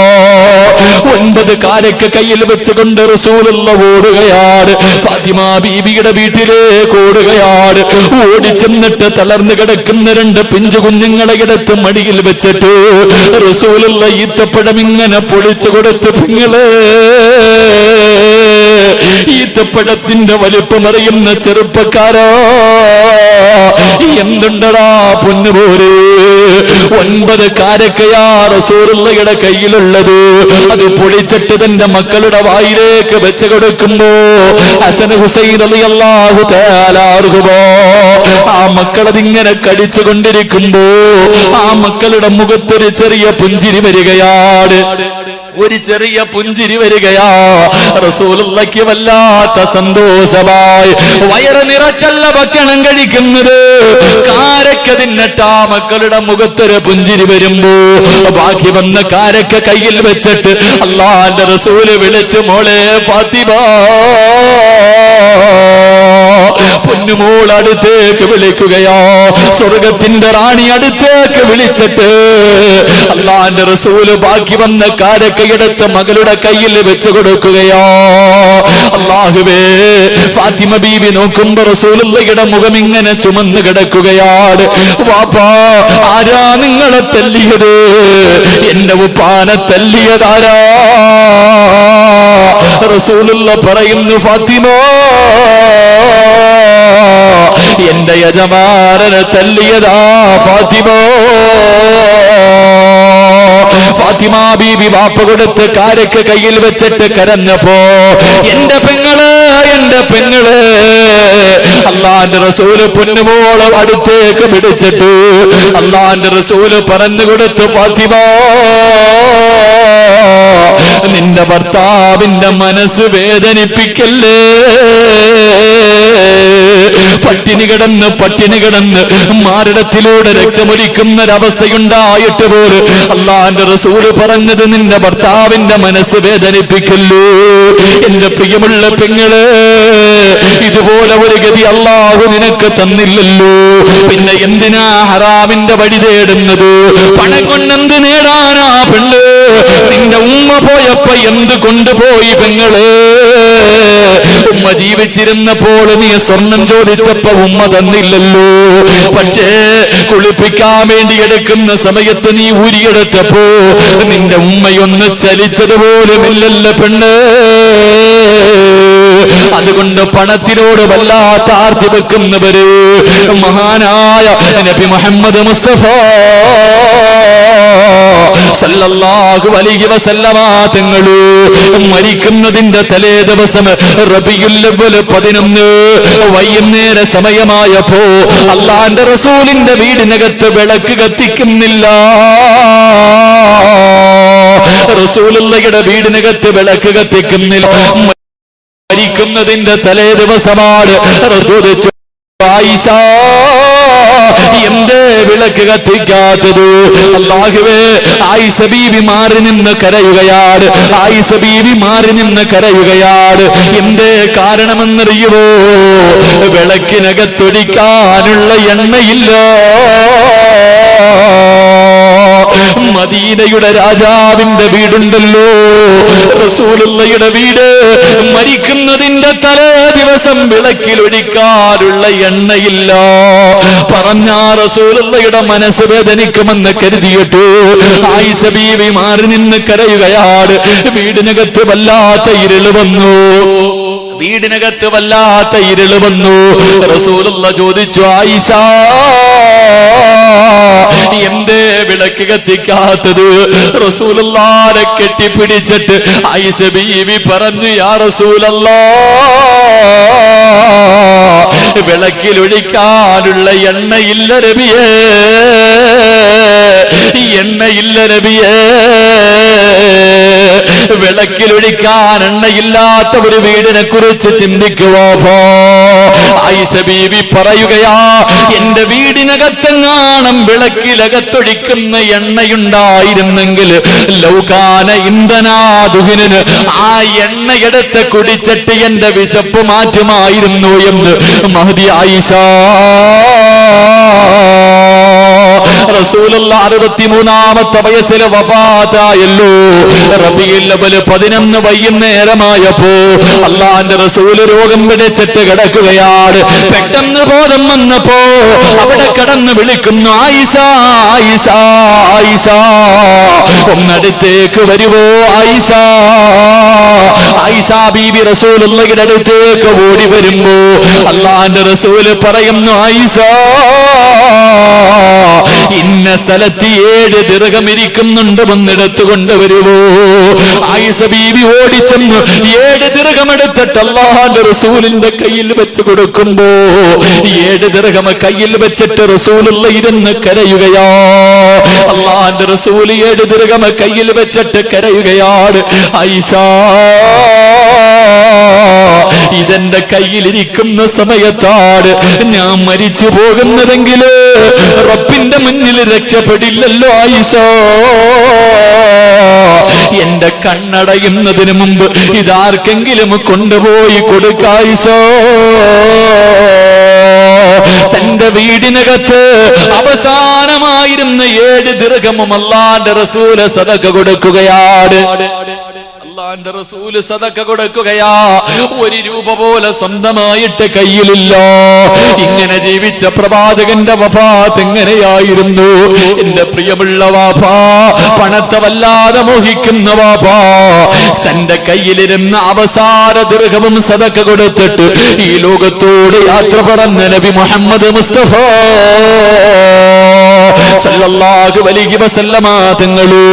9 കാരക്ക കയ്യിൽ വെച്ചുകൊണ്ട് റസൂലുള്ളാഹി ഓടുകയാണ്. ഫാത്തിമ ബീബിയുടെ വീട്ടിലേക്ക് ഓടുകയാണ്. ഓടിച്ചെന്നിട്ട് തളർന്നു കിടക്കുന്ന 2 പിഞ്ചു കുഞ്ഞുങ്ങളെ എടുത്ത് മടിയിൽ വെച്ചിട്ട് റസൂലുള്ളാഹി ഈത്തപ്പഴം ഇങ്ങനെ പൊളിച്ചു കൊടുത്ത്, പിങ്ങളെ ഈത്തപ്പഴത്തിന്റെ വലിപ്പമറിയുന്ന ചെറുപ്പക്കാരോ, എന്തുണ്ടടാ പൊന്നുപോരെ? 9 കാരക്കയാ റസൂലുള്ളാഹിയുടെ കയ്യിലുള്ളത്. അത് പൊളിച്ചിട്ട് തന്റെ മക്കളുടെ വായിലേക്ക് വെച്ച് കൊടുക്കുമ്പോ ഹസൻ ഹുസൈൻ റളിയല്ലാഹു തആല അൻഹുമോ ആ മക്കളതിങ്ങനെ കടിച്ചുകൊണ്ടിരിക്കുമ്പോ ആ മക്കളുടെ മുഖത്തൊരു ചെറിയ പുഞ്ചിരി വരികയാണ്. ഒരു ചെറിയ പുഞ്ചിരി വരികയാ. റസൂലുള്ളാഹിക്ക് വല്ലാത്ത സന്തോഷമായി. വയറ് നിറച്ചല്ല ഭക്ഷണം കഴിക്കുന്നത്. കാരക്ക തിന്നിട്ട് ആ മക്കളുടെ മുഖത്തൊരു പുഞ്ചിരി വരുമ്പോ ബാക്കി വന്ന കാരക്ക കയ്യിൽ വെച്ചിട്ട് അല്ലാഹുവിന്റെ റസൂല് വിളിച്ചു, മോളെ ഫാത്തിമ, പൊന്നുമോൾ അടുത്തേക്ക് വിളിക്കുകയോ. സ്വർഗത്തിന്റെ റാണി അടുത്തേക്ക് വിളിച്ചിട്ട് അല്ലാഹുവിന്റെ റസൂല് ബാക്കി വന്ന കാരക്കയെടുത്ത് മകളുടെ കയ്യിൽ വെച്ച് കൊടുക്കുകയോ. അല്ലാഹുവേ, ഫാത്തിമ ബീവി നോക്കുമ്പോ റസൂലുള്ളാഹിയുടെ മുഖം ഇങ്ങനെ ചുമന്ന് കിടക്കുകയാണ്. വാപ്പാ, ആരാ നിങ്ങളെ തല്ലിയത്? എന്റെ ഉപ്പാനെ തല്ലിയതാരാ? റസൂലുള്ളാഹി പറയുന്നു, ഫാത്തിമ, എന്റെ യജമാനനെ തല്ലിയതാ ഫാത്തിമ. ഫാത്തിമ ബീബി വാപ്പ കൊടുത്ത് കാരക്ക കയ്യിൽ വെച്ചിട്ട് കരഞ്ഞപ്പോ, എന്റെ പെങ്ങള്, എന്റെ പെങ്ങള്, അല്ലാഹുവിന്റെ റസൂല് പൊന്നുമോളെ അടുത്തേക്ക് പിടിച്ചിട്ട് അല്ലാഹുവിന്റെ റസൂല് പറഞ്ഞു കൊടുത്തു, ഫാത്തിമ, നിന്റെ ഭർത്താവിന്റെ മനസ്സ് വേദനിപ്പിക്കല്ലേ. പട്ടിണി കിടന്ന് മാരടത്തിലൂടെ രക്തമൊലിക്കുന്നൊരവസ്ഥയുണ്ടായിട്ട് പോലും അല്ലാഹുവിന്റെ റസൂല് പറഞ്ഞത്, നിന്റെ ഭർത്താവിന്റെ മനസ്സ് വേദനിപ്പിക്കല്ലോ. എന്റെ പ്രിയമുള്ള പെങ്ങള്, ഇതുപോലെ ഒരു ഗതി അല്ലാഹു നിനക്ക് തന്നില്ലല്ലോ. പിന്നെ എന്തിനാ ഹറാമിന്റെ വഴി തേടുന്നത്? പണം കൊണ്ടെന്ത് നേടാനാ പെണ്ണ്? നിന്റെ ഉമ്മ പോയപ്പോ എന്ത് കൊണ്ടുപോയി പെങ്ങള്? ഉമ്മ ജീവിച്ചിരുന്നപ്പോൾ നീ സ്വർണം ചോദിച്ചപ്പോ ഉമ്മ തന്നില്ലല്ലോ. പക്ഷേ കുളിപ്പിക്കാൻ വേണ്ടി എടുക്കുന്ന സമയത്ത് നീ ഊരിയെടുത്തപ്പോ നിന്റെ ഉമ്മയൊന്ന് ചലിച്ചതുപോലുമില്ലല്ലോ പെണ്ണ്. അതുകൊണ്ട് പണത്തിനോട് വല്ലാത്ത ആർത്തി വെക്കുന്നവര് മഹാനായ നബി മുഹമ്മദ് മുസ്തഫ സല്ലല്ലാഹു അലൈഹി വസല്ലമ തങ്ങള് മരിക്കുന്നതിന്റെ തലേ ദിവസം റബീഉൽ അവ്വൽ 11 വൈകുന്നേര സമയമായപ്പോ അല്ലാഹുവിന്റെ റസൂലിന്റെ വീടിനകത്ത് വിളക്ക് കത്തിക്കുന്നില്ല. റസൂലുള്ളാഹിയുടെ വീടിനകത്ത് വിളക്ക് കത്തിക്കുന്നില്ല. മരിക്കുന്നതിന്റെ തലേ ദിവസമാണ്. റസൂൽ ആയിഷ, എന്തേ വിളക്ക് കത്തിക്കാത്തത്? അല്ലാഹുവേ, ആയിഷ ബീവി മാറി നിന്ന് കരയുകയാണ്. ആയിഷ ബീവി മാറി നിന്ന് കരയുകയാണ്. എന്തേ കാരണമെന്നറിയുമോ? വിളക്കിനകത്തൊടിക്കാനുള്ള എണ്ണയില്ല. മദീനയുടെ രാജാവിന്റെ വീടുണ്ടല്ലോ, റസൂലുള്ളാഹിയുടെ വീട്, മരിക്കുന്നതിന്റെ തലേ ദിവസം വിളക്കിലൊഴിക്കാനുള്ള എണ്ണയില്ല. പറഞ്ഞ റസൂലുള്ളാഹിയുടെ മനസ്സ് വേദനിക്കുമെന്ന് കരുതിയിട്ടു ആയിഷ ബീവി മാറി നിന്ന് കരയുകയാണ്. വീടിനകത്ത് വല്ലാത്ത ഇരുള് വന്നു, വീടിനകത്ത് വല്ലാത്ത ഇരുള് വന്നു. റസൂലുള്ളാഹി ചോദിച്ചു, ആയിഷ എന്തേ വിളക്ക് കത്തിക്കാത്തത്? റസൂലുള്ളാഹിനെ കെട്ടിപ്പിടിച്ചിട്ട് ആയിഷ ബീവി പറഞ്ഞു, യാ റസൂലല്ലാഹ്, വിളക്കിലൊഴിക്കാനുള്ള എണ്ണയില്ല നബിയേ, എണ്ണയില്ല നബിയേ. വിളക്കിലൊഴിക്കാൻ എണ്ണയില്ലാത്ത ഒരു വീടിനെ കുറിച്ച് ചിന്തിക്കുവോ? ആയിഷ ബീവി പറയുകയാ, എന്റെ വീടിനകത്തെങ്ങാണം വിളക്കിലകത്തൊഴിക്കുന്ന എണ്ണയുണ്ടായിരുന്നെങ്കിൽ ലൗകാന ഇന്ധനാദുഹിന്, ആ എണ്ണയെടുത്ത് കുടിച്ചിട്ട് എന്റെ വിശപ്പ് മാറ്റുമായിരുന്നു എന്ന് മഹദി ആയിഷ. റസൂലുള്ളാഹി 63ാമത്തെ വയസ്സിൽ വഫാത്തായല്ലോ. റബീഉൽ അവ്വൽ 11 വൈകുന്നേരമായപ്പോ അല്ലാഹുവിന്റെ റസൂൽ രോഗം പിടിച്ചിട്ട് കിടക്കുകയാണ്. പെട്ടെന്ന് ബോധം വന്നപ്പോ അവിടെ കിടന്ന് വിളിക്കുന്നു, ആയിഷ ആയിഷ ആയിഷ, ഒന്നടുത്തേക്ക് വരുവോ ആയിഷ. ആയിഷ ബീബി റസൂലുള്ളാഹിയുടെ അടുത്തേക്ക് ഓടി വരുമ്പോ അല്ലാഹുവിന്റെ റസൂൽ പറയുന്നു, ആയിഷ ഇന്ന സ്ഥലത്ത് 7 ദിർഹം ഇരിക്കുന്നുണ്ട്, വന്നെടുത്ത് കൊണ്ടുവരുവോ? ആയിഷ ബീവി ഓടിച്ചെന്ന് 7 ദിർഹം എടുത്തിട്ട് അല്ലാഹുവിന്റെ റസൂലിന്റെ കയ്യിൽ വെച്ച് കൊടുക്കുമ്പോ 7 ദിർഹം കയ്യിൽ വെച്ചിട്ട് റസൂലുള്ളാഹി ഇരുന്ന് കരയുകയാ. അല്ലാഹുവിന്റെ റസൂൽ 7 ദിർഹം കയ്യിൽ വെച്ചിട്ട് കരയുകയാണ്. ആയിഷ, ഇതെന്റെ കയ്യിലിരിക്കുന്ന സമയത്താണ് ഞാൻ മരിച്ചു പോകുന്നതെങ്കിൽ റബ്ബിന്റെ മുന്നിൽ രക്ഷപ്പെടില്ലല്ലോ ആയിഷ. എന്റെ കണ്ണടയുന്നതിന് മുമ്പ് ഇതാർക്കെങ്കിലും കൊണ്ടുപോയി കൊടുക്കായിഷ. തന്റെ വീടിനകത്ത് അവസാനമായിരുന്ന 7 ദിർഹമും അല്ലാഹുവിന്റെ റസൂൽ സദഖ കൊടുക്കുകയാണ്. അല്ലാഹുവിന്റെ റസൂൽ സദഖ കൊടുക്കുകയാ. 1 രൂപ പോലെ സ്വന്തമായിട്ട് കയ്യിലില്ല. ഇങ്ങനെ ജീവിച്ച പ്രവാചകന്റെ വഫാത്ത് എങ്ങനെയായിരുന്നു? എന്റെ പ്രിയമുള്ള വാപ്പാ, പണത്തെ വല്ലാതെ മോഹിക്കുന്ന വാപ്പാ, തന്റെ കയ്യിലിരുന്ന അവസാന ദിർഹവും സദഖ കൊടുത്തിട്ട് ഈ ലോകത്തോട് യാത്ര പറഞ്ഞ നബി മുഹമ്മദ് മുസ്തഫ സല്ലല്ലാഹു അലൈഹി വസല്ലമ തങ്ങള്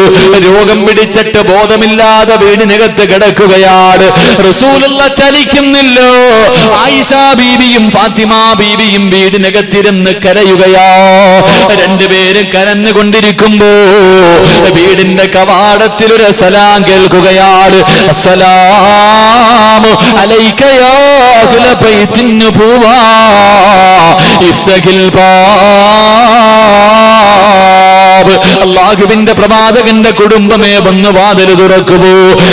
രോഗം പിടിച്ചിട്ട് ബോധമില്ലാതെ വീടിനകത്ത് കിടക്കുകയാണ്. റസൂലുള്ളാഹി ചലിക്കുന്നില്ല. ആയിഷ ബീവിയും ഫാത്തിമ ബീവിയും വീടിനകത്തിരുന്ന് കരയുകയാ. രണ്ടുപേരും കരഞ്ഞുകൊണ്ടിരിക്കുമ്പോ വീടിന്റെ കവാടത്തിൽ ഒരു സലാം കേൾക്കുകയാണ്. അസ്സലാമു അലൈക യാ അഹ്ല ബൈത്തിൻ നുബുവ്വ ഇഫ്തഹിൽ അല്ലാഹുവിന്റെ പ്രവാചകന്റെ കുടുംബമേ വന്ന് വാതിൽ തുറക്കുമോ?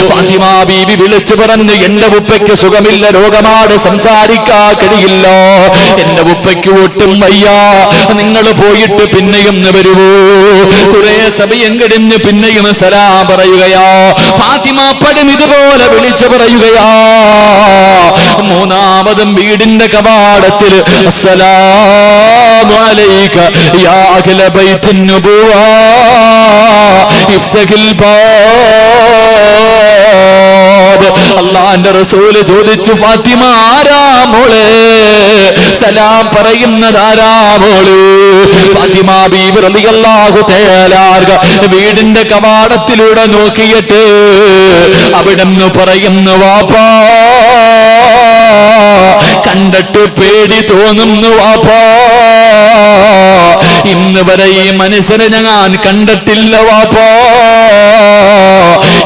ഫാത്തിമ ബീവി വിളിച്ചു പറഞ്ഞു, എന്റെ ഉപ്പയ്ക്ക് സുഖമില്ല, രോഗമാണ്, സംസാരിക്കാൻ കഴിയില്ല, എന്റെ ഉപ്പയ്ക്ക് ഒട്ടും വയ്യ, നിങ്ങൾ പോയിട്ട് പിന്നെയും വരുവോ? കുറെ സമയം കഴിഞ്ഞ് പിന്നെയും സലാം പറയുകയാ. ഫാത്തിമ പടും ഇതുപോലെ വിളിച്ചു പറയുകയാ. മൂന്നാമതും വീടിന്റെ കവാടത്തിൽ അസ്സലാമു അലൈക യാ അഹ്ല ബൈത്തിൻ നുബുവ്വ ഇഫ്തഹിൽ ബാബ്. അല്ലാഹുവിന്റെ റസൂൽ ചോദിച്ചു, ഫാത്തിമ ആരാ മോളെ? സലാം പറയുന്നത് ആരാ മോള്? ഫാത്തിമ ബീവി റളിയല്ലാഹു തആല വീടിന്റെ കവാടത്തിലൂടെ നോക്കിയിട്ട് അവിടുന്ന് പറയുന്നു, വാപ്പാ, കണ്ടിട്ട് പേടി തോന്നുന്നു വാപ്പാ, ഇന്ന് വരെ ഈ മനുഷ്യനെ ഞാൻ കണ്ടിട്ടില്ല വാപ്പാ,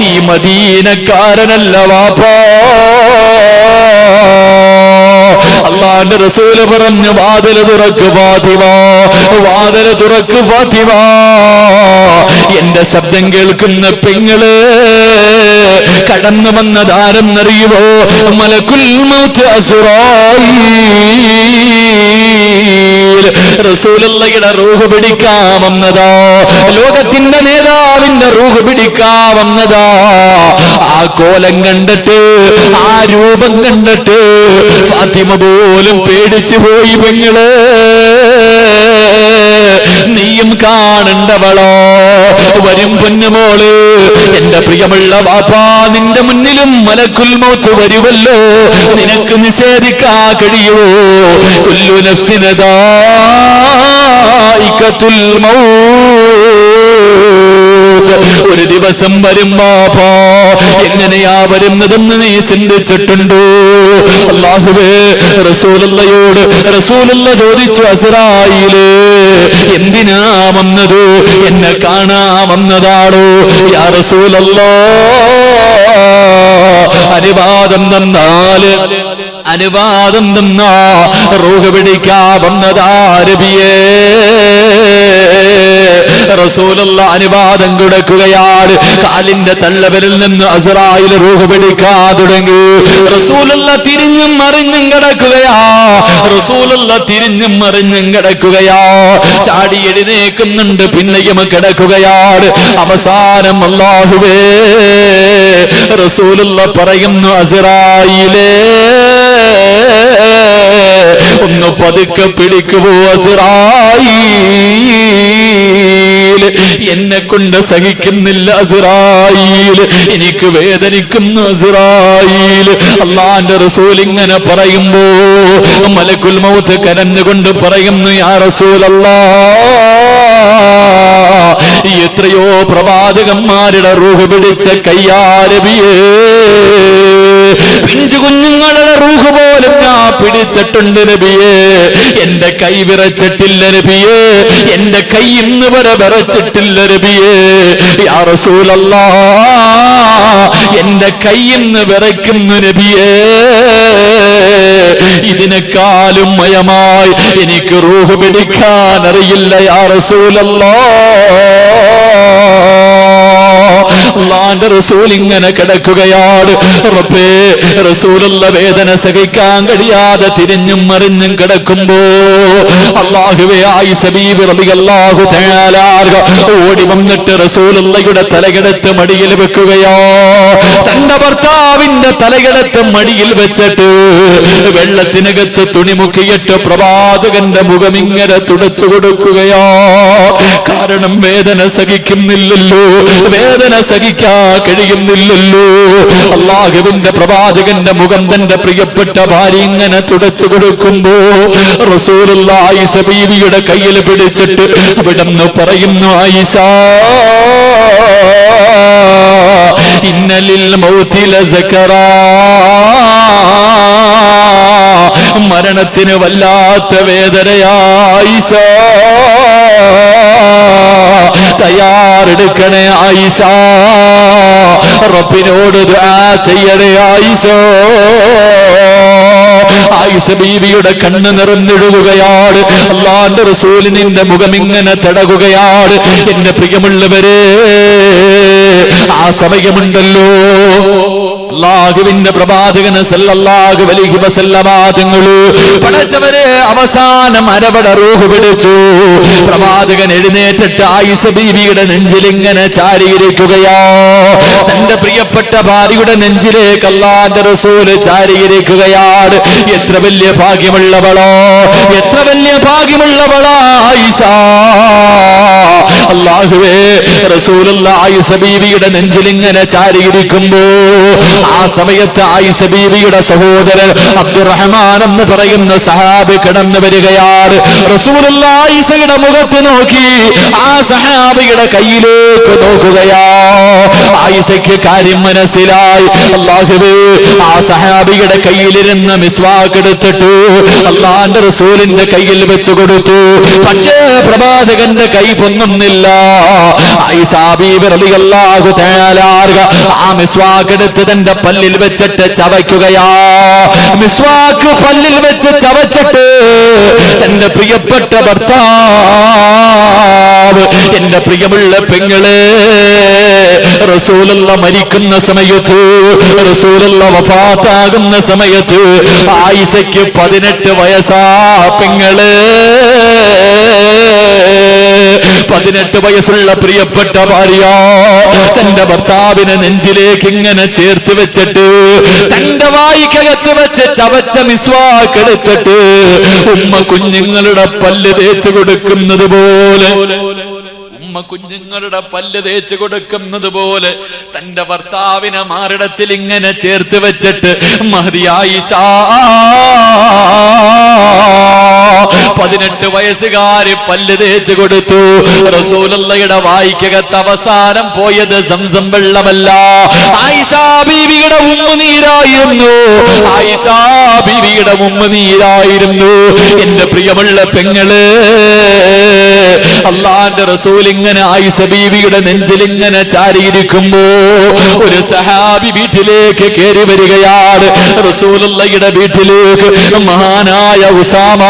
ഈ മദീനക്കാരനല്ല വാപ്പാ. അല്ലാഹുവിന്റെ റസൂൽ പറഞ്ഞു, വാതിൽ തുറക്ക് ഫാത്തിമ, വാതിൽ തുറക്ക് ഫാത്തിമ. എന്റെ ശബ്ദം കേൾക്കുന്ന പെങ്ങള് കടന്നു വന്നതാരെന്നറിയുമോ? മലക്കുൽ മൗത്ത് അസ്റായീൽ. റസൂലുള്ളാഹിയുടെ റൂഹ് പിടിക്കാമെന്നതാ, ലോകത്തിന്റെ നേതാവിന്റെ റൂഹ് പിടിക്കാമെന്നതാ. ആ കോലം കണ്ടിട്ട്, ആ രൂപം കണ്ടിട്ട് ഫാത്തിമ പോലും പേടിച്ചു പോയി. പെങ്ങള്, നീയും കാണണ്ടവളോ? വരും പൊന്നുമോള്, എന്റെ പ്രിയമുള്ള വാപ്പാ, നിന്റെ മുന്നിലും മലക്കുൽ മൗത്ത് വരുമല്ലോ, നിനക്ക് നിഷേധിക്കാൻ കഴിയുമോ? കുല്ലു നഫ്സിൻ ദാഇഖത്തുൽ മൗത്ത്. ഒരു ദിവസം വരും വാപ്പാ, എങ്ങനെയാ വരുന്നതെന്ന് നീ ചിന്തിച്ചിട്ടുണ്ടോ? അല്ലാഹുവേ, റസൂലുള്ളാഹിയോട് റസൂലുള്ള ചോദിച്ചു, അസ്റായീലേ, എന്തിനാ വന്നത്? എന്നെ കാണാമെന്നതാണോ? യാ റസൂലല്ലാഹ്, അനുവാദം തന്നാ റൂഹ് പിടിക്കാമെന്നതാ നബിയേ. റസൂലുള്ള അനുവാദം കൊടുക്കുകയാണ്. കാലിന്റെ തള്ളവരിൽ നിന്ന് അസ്റായിൽ റൂഹ് പിടിക്കാൻ തുടങ്ങി. റസൂലുള്ള തിരിഞ്ഞും മറിഞ്ഞും കിടക്കുകയാ. ചാടി എഴുന്നേക്കുന്നുണ്ട്, പിന്നെയും കിടക്കുകയാണ്. അവസാനം അല്ലാഹുവേ, റസൂലുള്ള പറയുന്നു, അസ്റായിലേ, ഒന്ന് പതുക്കെ പിടിക്കുവോ അസ്റായീൽ, എന്നെ കൊണ്ട് സഹിക്കുന്നില്ല അസ്റായീൽ, എനിക്ക് വേദനിക്കുന്നു അസ്റായീൽ. അല്ലാഹുവിന്റെ റസൂൽ ഇങ്ങനെ പറയുമ്പോ മലക്കുൽ മൗത്ത് കരഞ്ഞുകൊണ്ട് പറയുന്നു, യാ റസൂലല്ലാഹ്, എത്രയോ പ്രവാചകന്മാരുടെ റൂഹ് പിടിച്ച കയ്യാ നബിയേ, പിഞ്ചു കുഞ്ഞുങ്ങളുടെ റൂഹ് പോലും ഞാൻ പിടിച്ചിട്ടുണ്ട് നബിയേ, എന്റെ കൈ വിറച്ചിട്ടില്ല നബിയേ, എന്റെ കൈ ഇന്ന് വരെ വിറച്ചിട്ടില്ല നബിയേ. യാ റസൂലല്ലാഹ്, എന്റെ കൈ ഇന്ന് വിറയ്ക്കുന്നു നബിയേ. ഇതിനേക്കാളും മയമായി എനിക്ക് റൂഹ് പിടിക്കാൻ അറിയില്ല യാ റസൂലല്ലാഹ്. അല്ലാഹുവിന്റെ റസൂൽ ഇങ്ങനെ കിടക്കുകയാണ്. റബ്ബേ, റസൂലുള്ള വേദന സഹിക്കാൻ കഴിയാതെ തിരിഞ്ഞും മറിഞ്ഞും കിടക്കുമ്പോ അല്ലാഹുവേ, ആയിഷ ബീബി റളിയല്ലാഹു തആല ഓടി വന്നിട്ട് റസൂലുള്ളാഹിയുടെ തലകെടുത്ത് മടിയിൽ വെക്കുകയോ, തന്റെ ഭർത്താവിന്റെ തലകെടുത്ത് മടിയിൽ വെച്ചിട്ട് വെള്ളത്തിനകത്ത് തുണി മുക്കിയിട്ട് പ്രവാചകന്റെ മുഖം ഇങ്ങനെ തുടച്ചു കൊടുക്കുകയോ. കാരണം വേദന സഹിക്കുന്നില്ലല്ലോ, വേദന സഹിക്കാൻ കഴിയുന്നില്ലല്ലോ. അല്ലാഹുവിന്റെ പ്രവാചകന്റെ മുഖം തന്റെ പ്രിയപ്പെട്ട ഭാര്യ ഇങ്ങനെ തുടച്ചു കൊടുക്കുമ്പോ റസൂലുള്ളാഹി ആയിഷ ബീവിയുടെ കയ്യിൽ പിടിച്ചിട്ട് അവിടുന്ന് പറയുന്നു, ആയിഷ, ഇന്നലിൽ മൗതി ലസകറാ, മരണത്തിന് വല്ലാത്ത വേദനയാ ആയിഷ, തയ്യാറെടുക്കണേ ആയിഷ, റബ്ബിനോട് ദുആ ചെയ്യണേ ആയിഷ. ആയിഷ ബീവിയുടെ കണ്ണ് നിറഞ്ഞൊഴുകുകയാണ്. അല്ലാഹുവിന്റെ റസൂലിന്റെ മുഖം ഇങ്ങനെ തടകുകയാണ്. എന്റെ പ്രിയമുള്ളവരെ, ആ സമയമുണ്ടല്ലോ അല്ലാഹുവിന്റെ പ്രവാചകൻ സല്ലല്ലാഹു അലൈഹി വസല്ലമ തങ്ങൾ പടച്ചവരെ അവസാനം അരവട റൂഹ് പിടിച്ചു. പ്രവാചകൻ എഴുന്നേറ്റിട്ട് ആയിഷ ബീവിയുടെ നെഞ്ചിലിങ്ങനെ ചാരിയിരിക്കുകയാ. തന്റെ പ്രിയപ്പെട്ട ഭാര്യയുടെ നെഞ്ചിലേക്ക് അല്ലാഹുവിന്റെ റസൂൽ ചാരിയിരിക്കുകയാണ്. എത്ര വലിയ ഭാഗ്യമുള്ളവളോ, എത്ര വലിയ ഭാഗ്യമുള്ളവളാ ആയിഷ. അല്ലാഹുവേ, റസൂലുള്ളാഹി ആയിഷ ബീവിയുടെ നെഞ്ചിലിങ്ങനെ ചാരിയിരിക്കുമ്പോ ആ സമയത്ത് ആയിഷ ബീവിയുടെ സഹോദരൻ അബ്ദുറഹ്മാൻ എന്ന് പറയുന്ന സഹാബി കടന്നു വരികയാണ്. റസൂലുള്ളാഹി ആയിഷയുടെ മുഖത്ത് നോക്കി ആ സഹാബിയുടെ കയ്യിലേക്ക് നോക്കുകയാ. ആയിഷയ്ക്ക് കാര്യം മനസ്സിലായി. അല്ലാഹുവേ, ആ സഹാബിയുടെ കയ്യിലിരുന്ന മിസ്വാക്ക് എടുത്തിട്ട് അല്ലാഹുവിന്റെ റസൂലിന്റെ കയ്യിൽ വെച്ചു കൊടുത്തു. പക്ഷേ പ്രവാചകന്റെ കൈ പൊങ്ങുന്നില്ല. ആയിഷ ബീവി റളിയല്ലാഹു തആല ആ മിസ്വാക്ക് എടുത്ത് തന്റെ പല്ലിൽ വെച്ചിട്ട് ചവയ്ക്കുകയാ. മിസ്വാക്ക് പല്ലിൽ വെച്ച് ചവച്ചിട്ട് തന്റെ പ്രിയപ്പെട്ട ഭർത്താവ്, എന്റെ പ്രിയമുള്ള പെങ്ങളെ, റസൂലുള്ള മരിക്കുന്ന സമയത്ത്, റസൂലുള്ള വഫാത്താകുന്ന സമയത്ത് ആയിഷയ്ക്ക് 18 വയസ്സാ പെങ്ങളെ. 18 വയസ്സുള്ള പ്രിയപ്പെട്ട ഭാര്യ തന്റെ ഭർത്താവിനെ നെഞ്ചിലേക്ക് ഇങ്ങനെ ചേർത്ത് വെച്ചിട്ട് തന്റെ വായിക്കകത്ത് വെച്ച് ചവച്ച മിസ്വാക്ക് എടുത്തിട്ട് ഉമ്മ കുഞ്ഞുങ്ങളുടെ പല്ല് തേച്ചു കൊടുക്കുന്നത് പോലെ, ഉമ്മ കുഞ്ഞുങ്ങളുടെ പല്ല് തേച്ചു കൊടുക്കുന്നത് പോലെ തന്റെ ഭർത്താവിനെ മാറിടത്തിൽ ഇങ്ങനെ ചേർത്ത് വെച്ചിട്ട് മഹദി ആയിഷ 18 വയസ്സുകാരി പല്ല് തേച്ചു കൊടുത്തു. റസൂലുള്ളാഹിയുടെ വായിക്കകത്ത് അവസാനം പോയത് സംസം വെള്ളമല്ല, ആയിഷ ബീവിയുടെ ഉമ്മുനീരായിരുന്നു. ആയിഷ ബീവിയുടെ ഉമ്മുനീരായിരുന്നു. എന്റെ പ്രിയമുള്ള പെങ്ങള്, അല്ലാഹുവിന്റെ റസൂൽ ഇങ്ങനെ ആയിഷ ബീവിയുടെ നെഞ്ചിൽ ഇങ്ങനെ ചാരിയിരിക്കുമ്പോ ഒരു സഹാബി വീട്ടിലേക്ക് കയറി വരികയാണ്. റസൂലുള്ളാഹിയുടെ വീട്ടിലേക്ക് മഹാനായ ഉസാമ,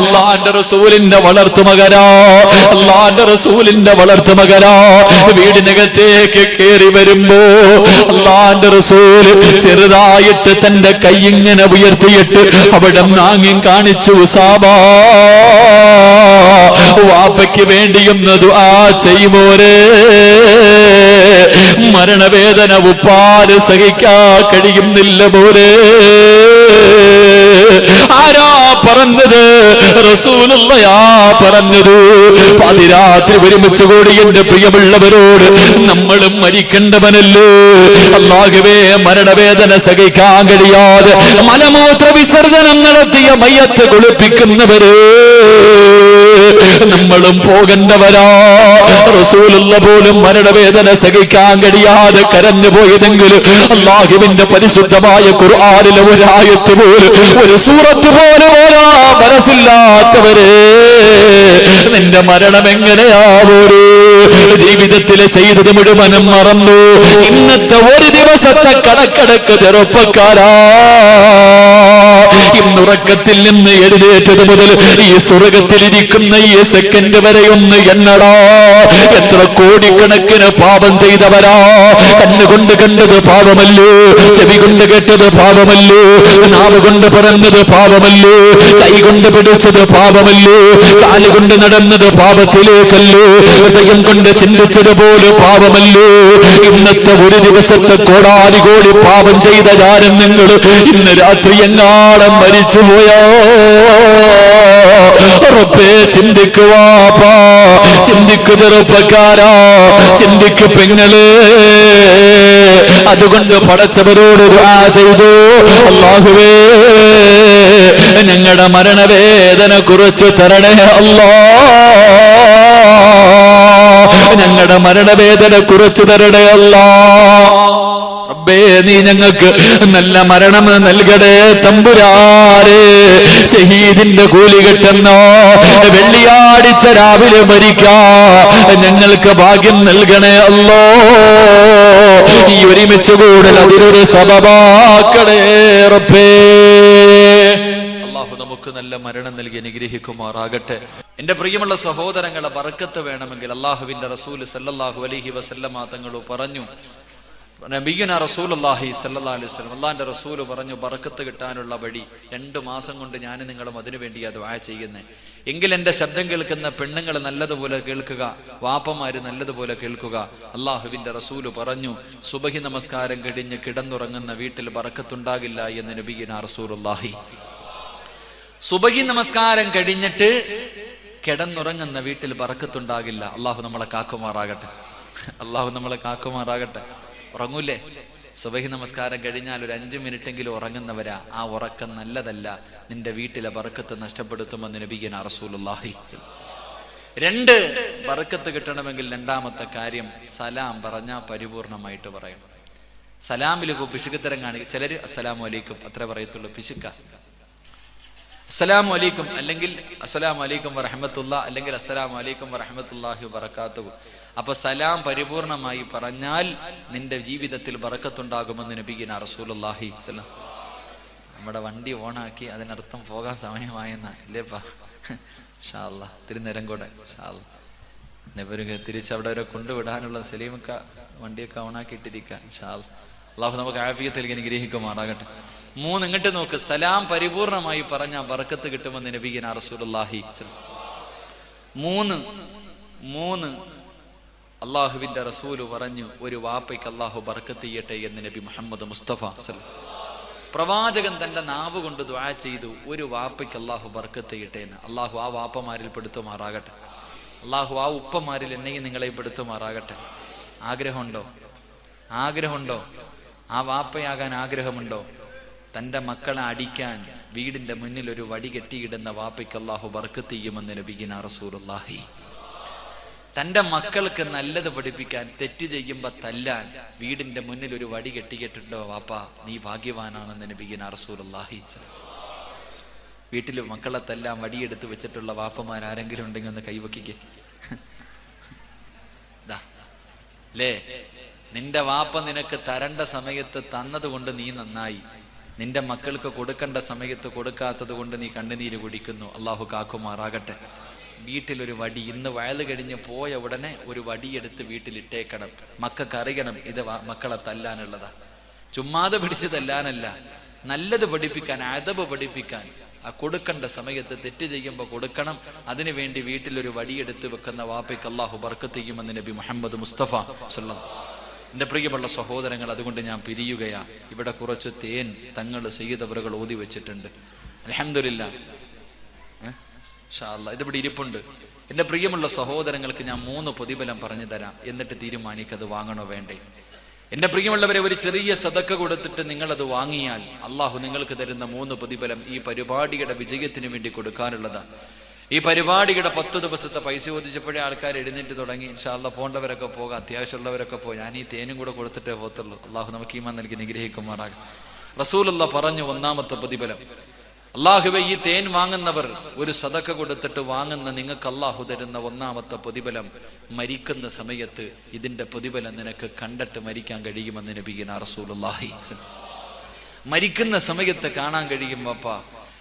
അല്ലാഹുവിന്റെ റസൂലിന്റെ വളർത്തുമകനാ, അല്ലാഹുവിന്റെ റസൂലിന്റെ വളർത്തുമകനാ വീടിനകത്തേക്ക് കയറി വരുമ്പോ അല്ലാഹുവിന്റെ റസൂല് ചെറുതായിട്ട് തന്റെ കൈ ഇങ്ങനെ ഉയർത്തിയിട്ട് അവിടെ നാങ്ങി കാണിച്ചു, ഉസാമ വാപ്പയ്ക്ക് വേണ്ടിയൊന്ന് ദുആ ചെയ്യുമോരേ, മരണവേദന ഉപ്പാല് സഹിക്കാൻ കഴിയുന്നില്ല മോരേ. ആരാ പറഞ്ഞത്? റസൂലുള്ളാഹിയാ പറഞ്ഞത്. പാതിരാത്രി ഒരുമിച്ച് കൂടി എന്റെ പ്രിയമുള്ളവരോട് നമ്മളും മരിക്കേണ്ടവനല്ലേ? അല്ലാഹുവേ, മരണവേദന സഹിക്കാൻ കഴിയാതെ മലമൂത്ര വിസർജനം നടത്തിയ മയ്യത്ത് കുളിപ്പിക്കുന്നവര് നമ്മളും പോകേണ്ടവരാ. റസൂലുള്ള പോലും മരണവേദന സഹിക്കാൻ കഴിയാതെ കരഞ്ഞു പോയതെങ്കിലും അല്ലാഹുവിന്റെ പരിശുദ്ധമായ ഖുർആനിലെ ഒരു ആയത്ത് പോലും, ഒരു സൂറത്ത് പോലും ഓരാ മനസ്സില്ലാത്തവരെ നിന്റെ മരണം എങ്ങനെയാവൂരൂ? ജീവിതത്തിൽ ചെയ്തത് മുഴുവനും മറന്നു. ഇന്നത്തെ ഒരു ദിവസത്തെ കണക്കടക്ക് ചെറുപ്പക്കാരാ, ഇന്നുറക്കത്തിൽ നിന്ന് എഴുന്നേറ്റത് മുതൽ ഈ സ്വർഗത്തിലിരിക്കുന്ന ഈ സെക്കൻഡ് വരെ ഒന്ന് എണ്ണടാ. എത്ര കോടിക്കണക്കിന് പാപം ചെയ്തവരാ. കണ്ണുകൊണ്ട് കണ്ടത് പാപമല്ലോ, ചെവി കൊണ്ട് കേട്ടത് പാപമല്ലോ, നാവ് കൊണ്ട് പറഞ്ഞത് പാപമല്ലോ, കൈ കൊണ്ട് പിടിച്ചത് പാപമല്ലോ, കാലുകൊണ്ട് നടന്നത് പാപത്തിലേക്കല്ലോ, ഹൃദയം കൊണ്ട് ചിന്തിച്ചത് പോലെ പാപമല്ലോ. ഇന്നത്തെ ഒരു ദിവസത്തെ കോടാനുകോടി പാപം ചെയ്ത ജാരം നിങ്ങൾ ഇന്ന് രാത്രി എങ്ങാടം മരിച്ചുപോയോ? റബ്ബേ, ചിന്തിക്കുവാപ്പാ, ചിന്തിക്കു ചെറുപ്പക്കാരാ, ചിന്തിക്കു പെങ്ങള്. അതുകൊണ്ട് പടച്ചവരോട് ദുആ ചെയ്തു, അല്ലാഹുവേ ഞങ്ങളുടെ മരണവേദന കുറച്ചു തരണേ അല്ലാ, ഞങ്ങളുടെ മരണവേദന കുറച്ചു തരണേ അല്ലാ. റബ്ബേ, നീ ഞങ്ങൾക്ക് നല്ല മരണം നൽകടേ തമ്പുരാനെ. ഷഹീദിന്റെ കൂലി കിട്ടുന്നോ വെള്ളിയാഴ്ച രാവിലെ മരിക്കാ ഞങ്ങൾക്ക് ഭാഗ്യം നൽകണേ അല്ലോ. ഈ ഒരുമിച്ച് കൂടൽ അതിനൊരു സബബാക്കണേ റബ്ബേ. അല്ലാഹു നമുക്ക് നല്ല മരണം നൽകി അനുഗ്രഹിക്കുമാറാകട്ടെ. എന്റെ പ്രിയമുള്ള സഹോദരങ്ങളെ, ബർക്കത്ത് വേണമെങ്കിൽ അല്ലാഹുവിന്റെ റസൂൽ സല്ലല്ലാഹു അലൈഹി വസല്ലമ തങ്ങൾ പറഞ്ഞു, നബിയുനാ റസൂലുള്ളാഹി സല്ലല്ലാഹു അലൈഹി വസല്ലം, അല്ലാഹുവിന്റെ റസൂൽ പറഞ്ഞു, ബർക്കത്ത് കിട്ടാനുള്ള വഴി 2 മാസം കൊണ്ട് ഞാൻ നിങ്ങളും അതിനു വേണ്ടിയാ ദുആ ചെയ്യുന്നത്. എങ്കിൽ എന്റെ ശബ്ദം കേൾക്കുന്ന പെണ്ണുങ്ങൾ നല്ലതുപോലെ കേൾക്കുക, വാപ്പമാര് നല്ലതുപോലെ കേൾക്കുക. അല്ലാഹുവിന്റെ റസൂൽ പറഞ്ഞു, സുബഹി നമസ്കാരം കഴിഞ്ഞ് കിടന്നുറങ്ങുന്ന വീട്ടിൽ ബർക്കത്തുണ്ടാകില്ല എന്ന് നബിയുനാ റസൂലുള്ളാഹി. സുബഹി നമസ്കാരം കഴിഞ്ഞിട്ട് കിടന്നുറങ്ങുന്ന വീട്ടിൽ ബർക്കത്തുണ്ടാകില്ല. അല്ലാഹു നമ്മളെ കാക്കുമാറാകട്ടെ, അല്ലാഹു നമ്മളെ കാക്കുമാറാകട്ടെ. ഉറങ്ങൂലേ? സുബഹി നമസ്കാരം കഴിഞ്ഞാൽ ഒരു 5 മിനിറ്റെങ്കിലും ഉറങ്ങുന്നവരാ. ആ ഉറക്കം നല്ലതല്ല, നിന്റെ വീട്ടിലെ ബർക്കത്ത് നഷ്ടപ്പെടുത്തുമെന്ന് നബിയുനാ റസൂലുള്ളാഹി. 2 ബർക്കത്ത് കിട്ടണമെങ്കിൽ രണ്ടാമത്തെ കാര്യം സലാം പറഞ്ഞാൽ പരിപൂർണമായിട്ട് പറയണം. സലാമിൽ പിശുക്കത്തരം കാണിക്കും ചിലര്. അസ്സലാമു അലൈക്കും അത്ര പറയത്തുള്ളൂ, പിശുക്ക. അസ്സലാമു അലൈക്കും അല്ലെങ്കിൽ അസ്സലാമു അലൈക്കും വറഹ്മത്തുള്ളാ അല്ലെങ്കിൽ അസ്സലാമു അലൈക്കും വറഹ്മത്തുള്ളാഹി വബറകാതുഹു. അപ്പൊ സലാം പരിപൂർണമായി പറഞ്ഞാൽ നിന്റെ ജീവിതത്തിൽ ബർക്കത്തുണ്ടാകുമെന്ന് നബിയുനാ റസൂലുള്ളാഹി സ്വല്ലല്ലാഹു അലൈഹി വസല്ലം. നമ്മുടെ വണ്ടി ഓണാക്കി അതിനർത്ഥം പോകാൻ സമയമായെന്നാ ഇല്ലേപ്പാ? ഇൻഷാ അല്ലാഹ് ഇത്തിരി നേരം കൂടെ ഇൻഷാ അല്ലാഹ് തിരിച്ചവിടെ വരെ കൊണ്ടുവിടാനുള്ള സലീമക്ക വണ്ടിയൊക്കെ ഓണാക്കിയിട്ടിരിക്കുക ഇൻഷാ അല്ലാഹ്. അല്ലാഹു നമുക്ക് ആഫിയത്തിൽ അനുഗ്രഹിക്കുമാറാകട്ടെ. 3 ഇങ്ങോട്ട് നോക്ക്, സലാം പരിപൂർണമായി പറഞ്ഞാൽ ബർക്കത്ത് കിട്ടുമെന്ന് നബിയുനാ റസൂലുള്ളാഹി സ്വല്ലല്ലാഹു അലൈഹി വസല്ലം. മൂന്ന് അള്ളാഹുവിന്റെ റസൂല് പറഞ്ഞു, ഒരു വാപ്പയ്ക്ക് അള്ളാഹു ബർക്കത്ത് ചെയ്യട്ടെ എന്ന് നബി മുഹമ്മദ് മുസ്തഫ പ്രവാചകൻ തന്റെ നാവ് കൊണ്ട് ദുആ ചെയ്തു, ഒരു വാപ്പയ്ക്ക് അള്ളാഹു ബർക്കത്ത് ചെയ്യട്ടെ എന്ന്. അള്ളാഹു ആ വാപ്പമാരിൽ പെടുത്തുമാറാകട്ടെ. അള്ളാഹു ആ ഉപ്പമാരിൽ എന്നെയും നിങ്ങളെയും പെടുത്തുമാറാകട്ടെ. ആഗ്രഹമുണ്ടോ? ആ വാപ്പയാകാൻ ആഗ്രഹമുണ്ടോ? തൻ്റെ മക്കളെ അടിക്കാൻ വീടിന്റെ മുന്നിൽ ഒരു വടി കെട്ടിയിടുന്ന വാപ്പയ്ക്ക് അള്ളാഹു ബർക്കത്ത് ചെയ്യുമെന്ന് നബിയിന റസൂലുള്ളാഹി. തൻ്റെ മക്കൾക്ക് നല്ലത് പഠിപ്പിക്കാൻ, തെറ്റ് ചെയ്യുമ്പോൾ തല്ലാൻ വീടിന്റെ മുന്നിൽ ഒരു വടി കെട്ടിയിട്ടുണ്ടോ വാപ്പ, നീ ഭാഗ്യവാനാണെന്ന് നബിയിന റസൂലുള്ളാഹി. വീട്ടിൽ മക്കളെ തല്ലാൻ വടിയെടുത്ത് വെച്ചിട്ടുള്ള വാപ്പമാരാരെങ്കിലും ഉണ്ടെങ്കിൽ ഒന്ന് കൈവക്കിക്കേ. ലേ, നിന്റെ വാപ്പ നിനക്ക് തരേണ്ട സമയത്ത് തന്നതുകൊണ്ട് നീ നന്നായി. നിന്റെ മക്കൾക്ക് കൊടുക്കേണ്ട സമയത്ത് കൊടുക്കാത്തത് കൊണ്ട് നീ കണ്ണുനീര് കുടിക്കുന്നു. അള്ളാഹു കാക്കുമാറാകട്ടെ. വീട്ടിലൊരു വടി, ഇന്ന് വയല് കഴിഞ്ഞ് പോയ ഉടനെ ഒരു വടിയെടുത്ത് വീട്ടിലിട്ടേക്കണം. മക്കൾക്ക് അറിയണം ഇത് മക്കളെ തല്ലാനുള്ളതാ. ചുമ്മാതെ പിടിച്ച് തല്ലാനല്ല, നല്ലത് പഠിപ്പിക്കാൻ, അദബ് പഠിപ്പിക്കാൻ. ആ കൊടുക്കേണ്ട സമയത്ത് തെറ്റ് ചെയ്യുമ്പോൾ കൊടുക്കണം. അതിനു വേണ്ടി വീട്ടിലൊരു വടിയെടുത്ത് വെക്കുന്ന വാപ്പയ്ക്ക് അള്ളാഹു ബർക്കത്ത് ചെയ്യുമെന്ന് നബി മുഹമ്മദ് മുസ്തഫ സല്ലല്ലാഹു. എൻ്റെ പ്രിയമുള്ള സഹോദരങ്ങൾ, അതുകൊണ്ട് ഞാൻ പിരിയുകയാ. ഇവിടെ കുറച്ച് തേൻ തങ്ങൾ സയ്യിദ് അവറുകൾ ഓതി വെച്ചിട്ടുണ്ട്. അൽഹംദുലില്ലാഹ്, ഇൻഷാ അല്ലാഹ് ഇതിവിടെ ഇരിപ്പുണ്ട്. എൻ്റെ പ്രിയമുള്ള സഹോദരങ്ങൾക്ക് ഞാൻ 3 പ്രതിഫലം പറഞ്ഞു തരാം, എന്നിട്ട് തീരുമാനിക്കത് വാങ്ങണോ വേണ്ടേ. എൻ്റെ പ്രിയമുള്ളവരെ, ഒരു ചെറിയ സദക്ക കൊടുത്തിട്ട് നിങ്ങളത് വാങ്ങിയാൽ അള്ളാഹു നിങ്ങൾക്ക് തരുന്ന 3 പ്രതിഫലം ഈ പരിപാടിയുടെ വിജയത്തിന് വേണ്ടി കൊടുക്കാനുള്ളതാണ്. ഈ പരിപാടിയുടെ 10 ദിവസത്തെ പൈസ ചോദിച്ചപ്പോഴേ ആൾക്കാർ എഴുന്നേറ്റ് തുടങ്ങി. ഇൻഷാ അല്ലാഹ് പോകേണ്ടവരൊക്കെ പോകാം, അത്യാവശ്യമുള്ളവരൊക്കെ പോയി. ഞാൻ ഈ തേനും കൂടെ കൊടുത്തിട്ടേ പോകത്തുള്ളൂ. അള്ളാഹു നമുക്ക് ഈമാൻ നൽകി നിഗ്രഹിക്കുമാറാകും. റസൂലുള്ളാഹ് പറഞ്ഞു, 1ാമത്തെ പ്രതിഫലം, അള്ളാഹുവേ, ഈ തേൻ വാങ്ങുന്നവർ ഒരു സദക്ക കൊടുത്തിട്ട് വാങ്ങുന്ന നിങ്ങൾക്ക് അള്ളാഹു തരുന്ന 1ാമത്തെ പ്രതിഫലം, മരിക്കുന്ന സമയത്ത് ഇതിന്റെ പ്രതിഫലം നിനക്ക് കണ്ടിട്ട് മരിക്കാൻ കഴിയുമെന്ന് നബിയിന റസൂലുള്ളാഹി. മരിക്കുന്ന സമയത്ത് കാണാൻ കഴിയും വാപ്പാ.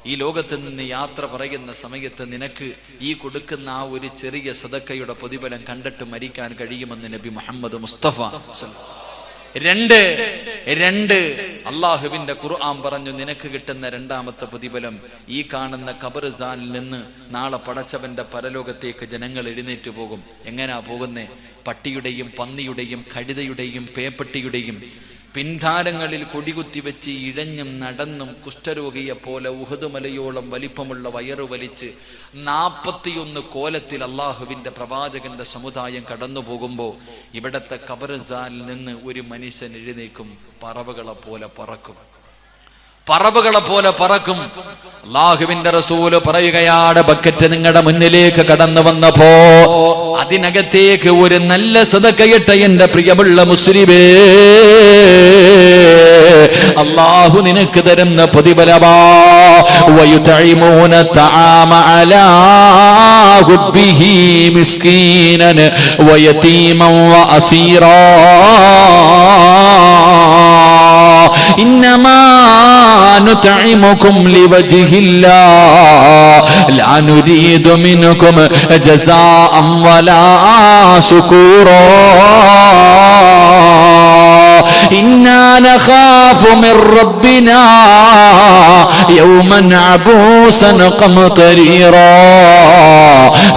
ഈ ലോകത്ത് നിന്ന് യാത്ര പറയുന്ന സമയത്ത് നിനക്ക് ഈ കൊടുക്കുന്ന ആ ഒരു ചെറിയ സദക്കയുടെ പ്രതിഫലം കണ്ടിട്ട് മരിക്കാൻ കഴിയുമെന്ന് നബി മുഹമ്മദ് മുസ്തഫ. 2 അള്ളാഹുവിന്റെ ഖുർആൻ പറഞ്ഞു, നിനക്ക് കിട്ടുന്ന 2ാമത്തെ പ്രതിഫലം, ഈ കാണുന്ന ഖബർസാനിൽ നിന്ന് നാളെ പടച്ചവന്റെ പരലോകത്തേക്ക് ജനങ്ങൾ എഴുന്നേറ്റ് പോകും. എങ്ങനാ പോകുന്നേ? പട്ടിയുടെയും പന്നിയുടെയും കഴുതയുടെയും പേപ്പട്ടിയുടെയും പിൻധാരങ്ങളിൽ കൊടികുത്തി വെച്ച് ഇഴഞ്ഞും നടന്നും കുഷ്ഠരോഗിയെ പോലെ ഉഹദ് മലയോളം വലിപ്പമുള്ള വയറു വലിച്ച് 41 കോലത്തിൽ അള്ളാഹുവിന്റെ പ്രവാചകന്റെ സമുദായം കടന്നു പോകുമ്പോൾ ഇവിടത്തെ ഖബർസാനിൽ നിന്ന് ഒരു മനുഷ്യൻ എഴുന്നേക്കും, പറവകളെ പോലെ പറക്കും. അല്ലാഹുവിന്റെ റസൂല് പറയുകയാണ്, ബക്കറ്റ് നിങ്ങളുടെ മുന്നിലേക്ക് കടന്നു വന്നപ്പോ അതിനകത്തേക്ക് ഒരു നല്ല സദഖയിട്ട എന്റെ പ്രിയമുള്ള മുസ്ലിമേ, അല്ലാഹു നിനക്ക് തരുന്ന പ്രതിഫലമാ. വയുതഇമൂന തആമ അലാ ഹുബ്ബിഹി മിസ്കീനൻ വയതീമൻ വഅസീറാ ഇന്നമാ നുതഇമുകും ലിവജ്ഹില്ലാഹ് ലാ നുരീദു മിൻകും ജസാഅൻ വലാ ശുകൂറാ ഇന്നാ നഖാഫു മിർ റബ്ബിനാ യൗമൻ അബൂസൻ ഖംതരീറാ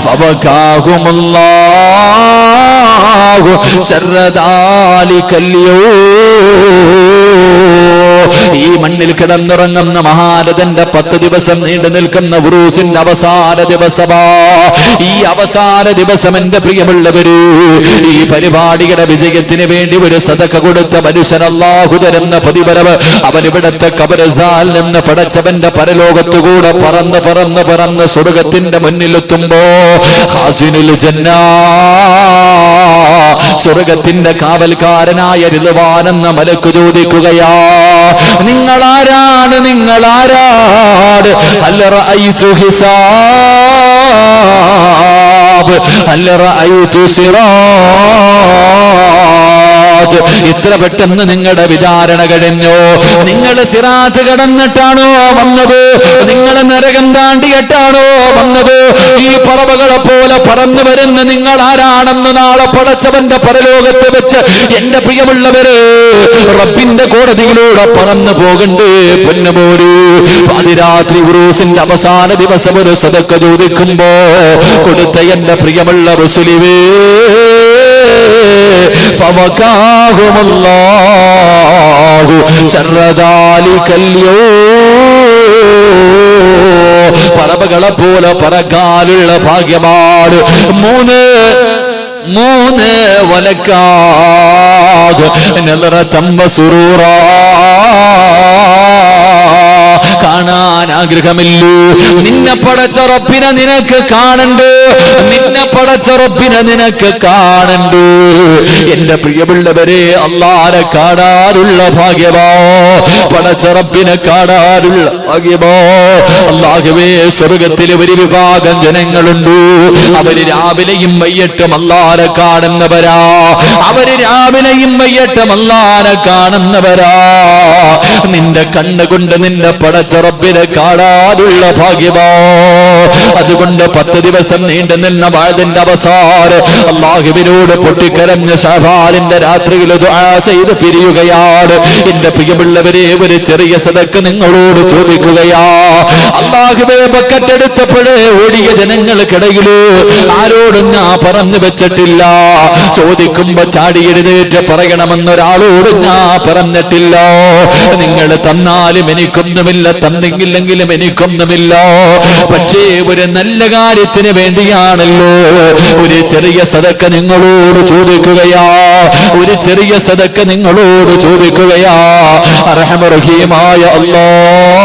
ഫബകാഹുമുല്ലാഹു ശർറ ദാലികൽ ഈ മണ്ണിൽ കിടന്നുറങ്ങുന്ന മഹാരഥന്റെ 10 ദിവസം നീണ്ടു നിൽക്കുന്ന ഉറൂസിന്റെ അവസാന ദിവസമാ. ഈ അവസാന ദിവസം എന്റെ പ്രിയമുള്ളവര്, ഈ പരിപാടിയുടെ വിജയത്തിന് വേണ്ടി ഒരു സദഖ കൊടുത്ത മനുഷ്യൻ അല്ലാഹു തരുന്ന പ്രതിഫലം അവനിവിടത്തെ ഖബർസാനിൽ നിന്ന് പടച്ചവന്റെ പരലോകത്തുകൂടെ പറന്ന് സ്വർഗത്തിന്റെ മുന്നിലെത്തുമ്പോ ഖാസിനുൽ ജന്നാ, സ്വർഗത്തിന്റെ കാവൽക്കാരനായ റിദ്വാൻ എന്ന മലക്ക് ചോദിക്കുകയാ, നിങ്ങളാരാണ്? ഹൽ റഅയ്തു ഹിസാബ് ഹൽ റഅയ്തു സിറാത്ത് മിഅ്റാജ്. ഇത്ര പെട്ടെന്ന് നിങ്ങളുടെ വിചാരണ കഴിഞ്ഞോ? നിങ്ങൾ സിറാത്ത് കടന്നിട്ടാണോ വന്നത്? നിങ്ങൾ നരകം താണ്ടിയിട്ടാണോ വന്നത്? ഈ പറവകളെ പോലെ പറന്നു വരുന്ന നിങ്ങൾ ആരാണെന്ന് നാളെ പടച്ചവന്റെ പരലോകത്ത് വെച്ച് എന്റെ പ്രിയമുള്ളവര് റബ്ബിന്റെ കോടതിയിലൂടെ പറന്നു പോകണ്ടേ പൊന്നുപോരു? പാതിരാത്രി ഉറൂസിന്റെ അവസാന ദിവസം ഒരു സദക്ക ചോദിക്കുമ്പോ കൊടുത്ത എന്റെ പ്രിയമുള്ള റസൂലുവേ, ഫവകാഹുമുല്ലാഹു ശർറ ദാലികൽ യൗം. പറവകളെ പോലെ പറക്കാനുള്ള ഭാഗ്യമാണ്. മൂന്ന് വലക്കാഹ് നളറതം വസുറൂറാ. കാണാൻ ആഗ്രഹമില്ലൂ? നിന്നെ പടച്ച റബ്ബിനെ നിനക്ക് കാണണ്ടേ? നിന്നെ പടച്ച റബ്ബിനെ നിനക്ക് കാണണ്ടേ? എന്റെ പ്രിയമുള്ളവരെ, അല്ലാഹുവിനെ കാണാനുള്ള ഭാഗ്യമോ, പടച്ച റബ്ബിനെ കാണാനുള്ള ഭാഗ്യമോ? അല്ലാഹുവേ, സ്വർഗ്ഗത്തിൽ ഒരു വിഭാഗം ജനങ്ങളുണ്ട്. അവര് രാവിലെയും വൈകിട്ടും അല്ലാഹുവിനെ കാണുന്നവരാ. അവര് രാവിലെയും വൈകിട്ടും അല്ലാഹുവിനെ കാണുന്നവരാ. നിന്റെ കണ്ണുകൊണ്ട് നിന്റെ പടച്ച റബ്ബിനെ കാണാനുള്ള ഭാഗ്യമോ? അതുകൊണ്ട് 10 ദിവസം നീണ്ടു നിന്ന വഅദിന്റെ അവസാനം അല്ലാഹുവിനോട് പൊട്ടിക്കരഞ്ഞ ശഅബാനിന്റെ രാത്രിയിൽ ദുആ ചെയ്ത് പിരിയുകയാണ്. എന്റെ പ്രിയമുള്ളവരെ, ഒരു ചെറിയ സദക്ക നിങ്ങളോട് ചോദിക്കുകയാ. അല്ലാഹുവേ, ബക്കറ്റെടുത്തപ്പോഴേ ഓടിയ ജനങ്ങൾക്കിടയില് ആരോടും ഞാൻ പറഞ്ഞു വെച്ചിട്ടില്ല. ചോദിക്കുമ്പോ ചാടി എഴുന്നേറ്റ് പറയണമെന്നൊരാളോടും ഞാൻ പറഞ്ഞിട്ടില്ല. നിങ്ങൾ തന്നാലും എനിക്കൊന്നുമില്ല, തന്നില്ലെങ്കിലും എനിക്കൊന്നുമില്ല. പക്ഷേ ഒരു നല്ല കാര്യത്തിന് വേണ്ടിയാണല്ലോ ഒരു ചെറിയ സദക്ക നിങ്ങളോട് ചോദിക്കുകയാ. ഒരു ചെറിയ സദക്ക നിങ്ങളോട് ചോദിക്കുകയാ. അർഹമർ റഹീമായ അല്ലാഹ്.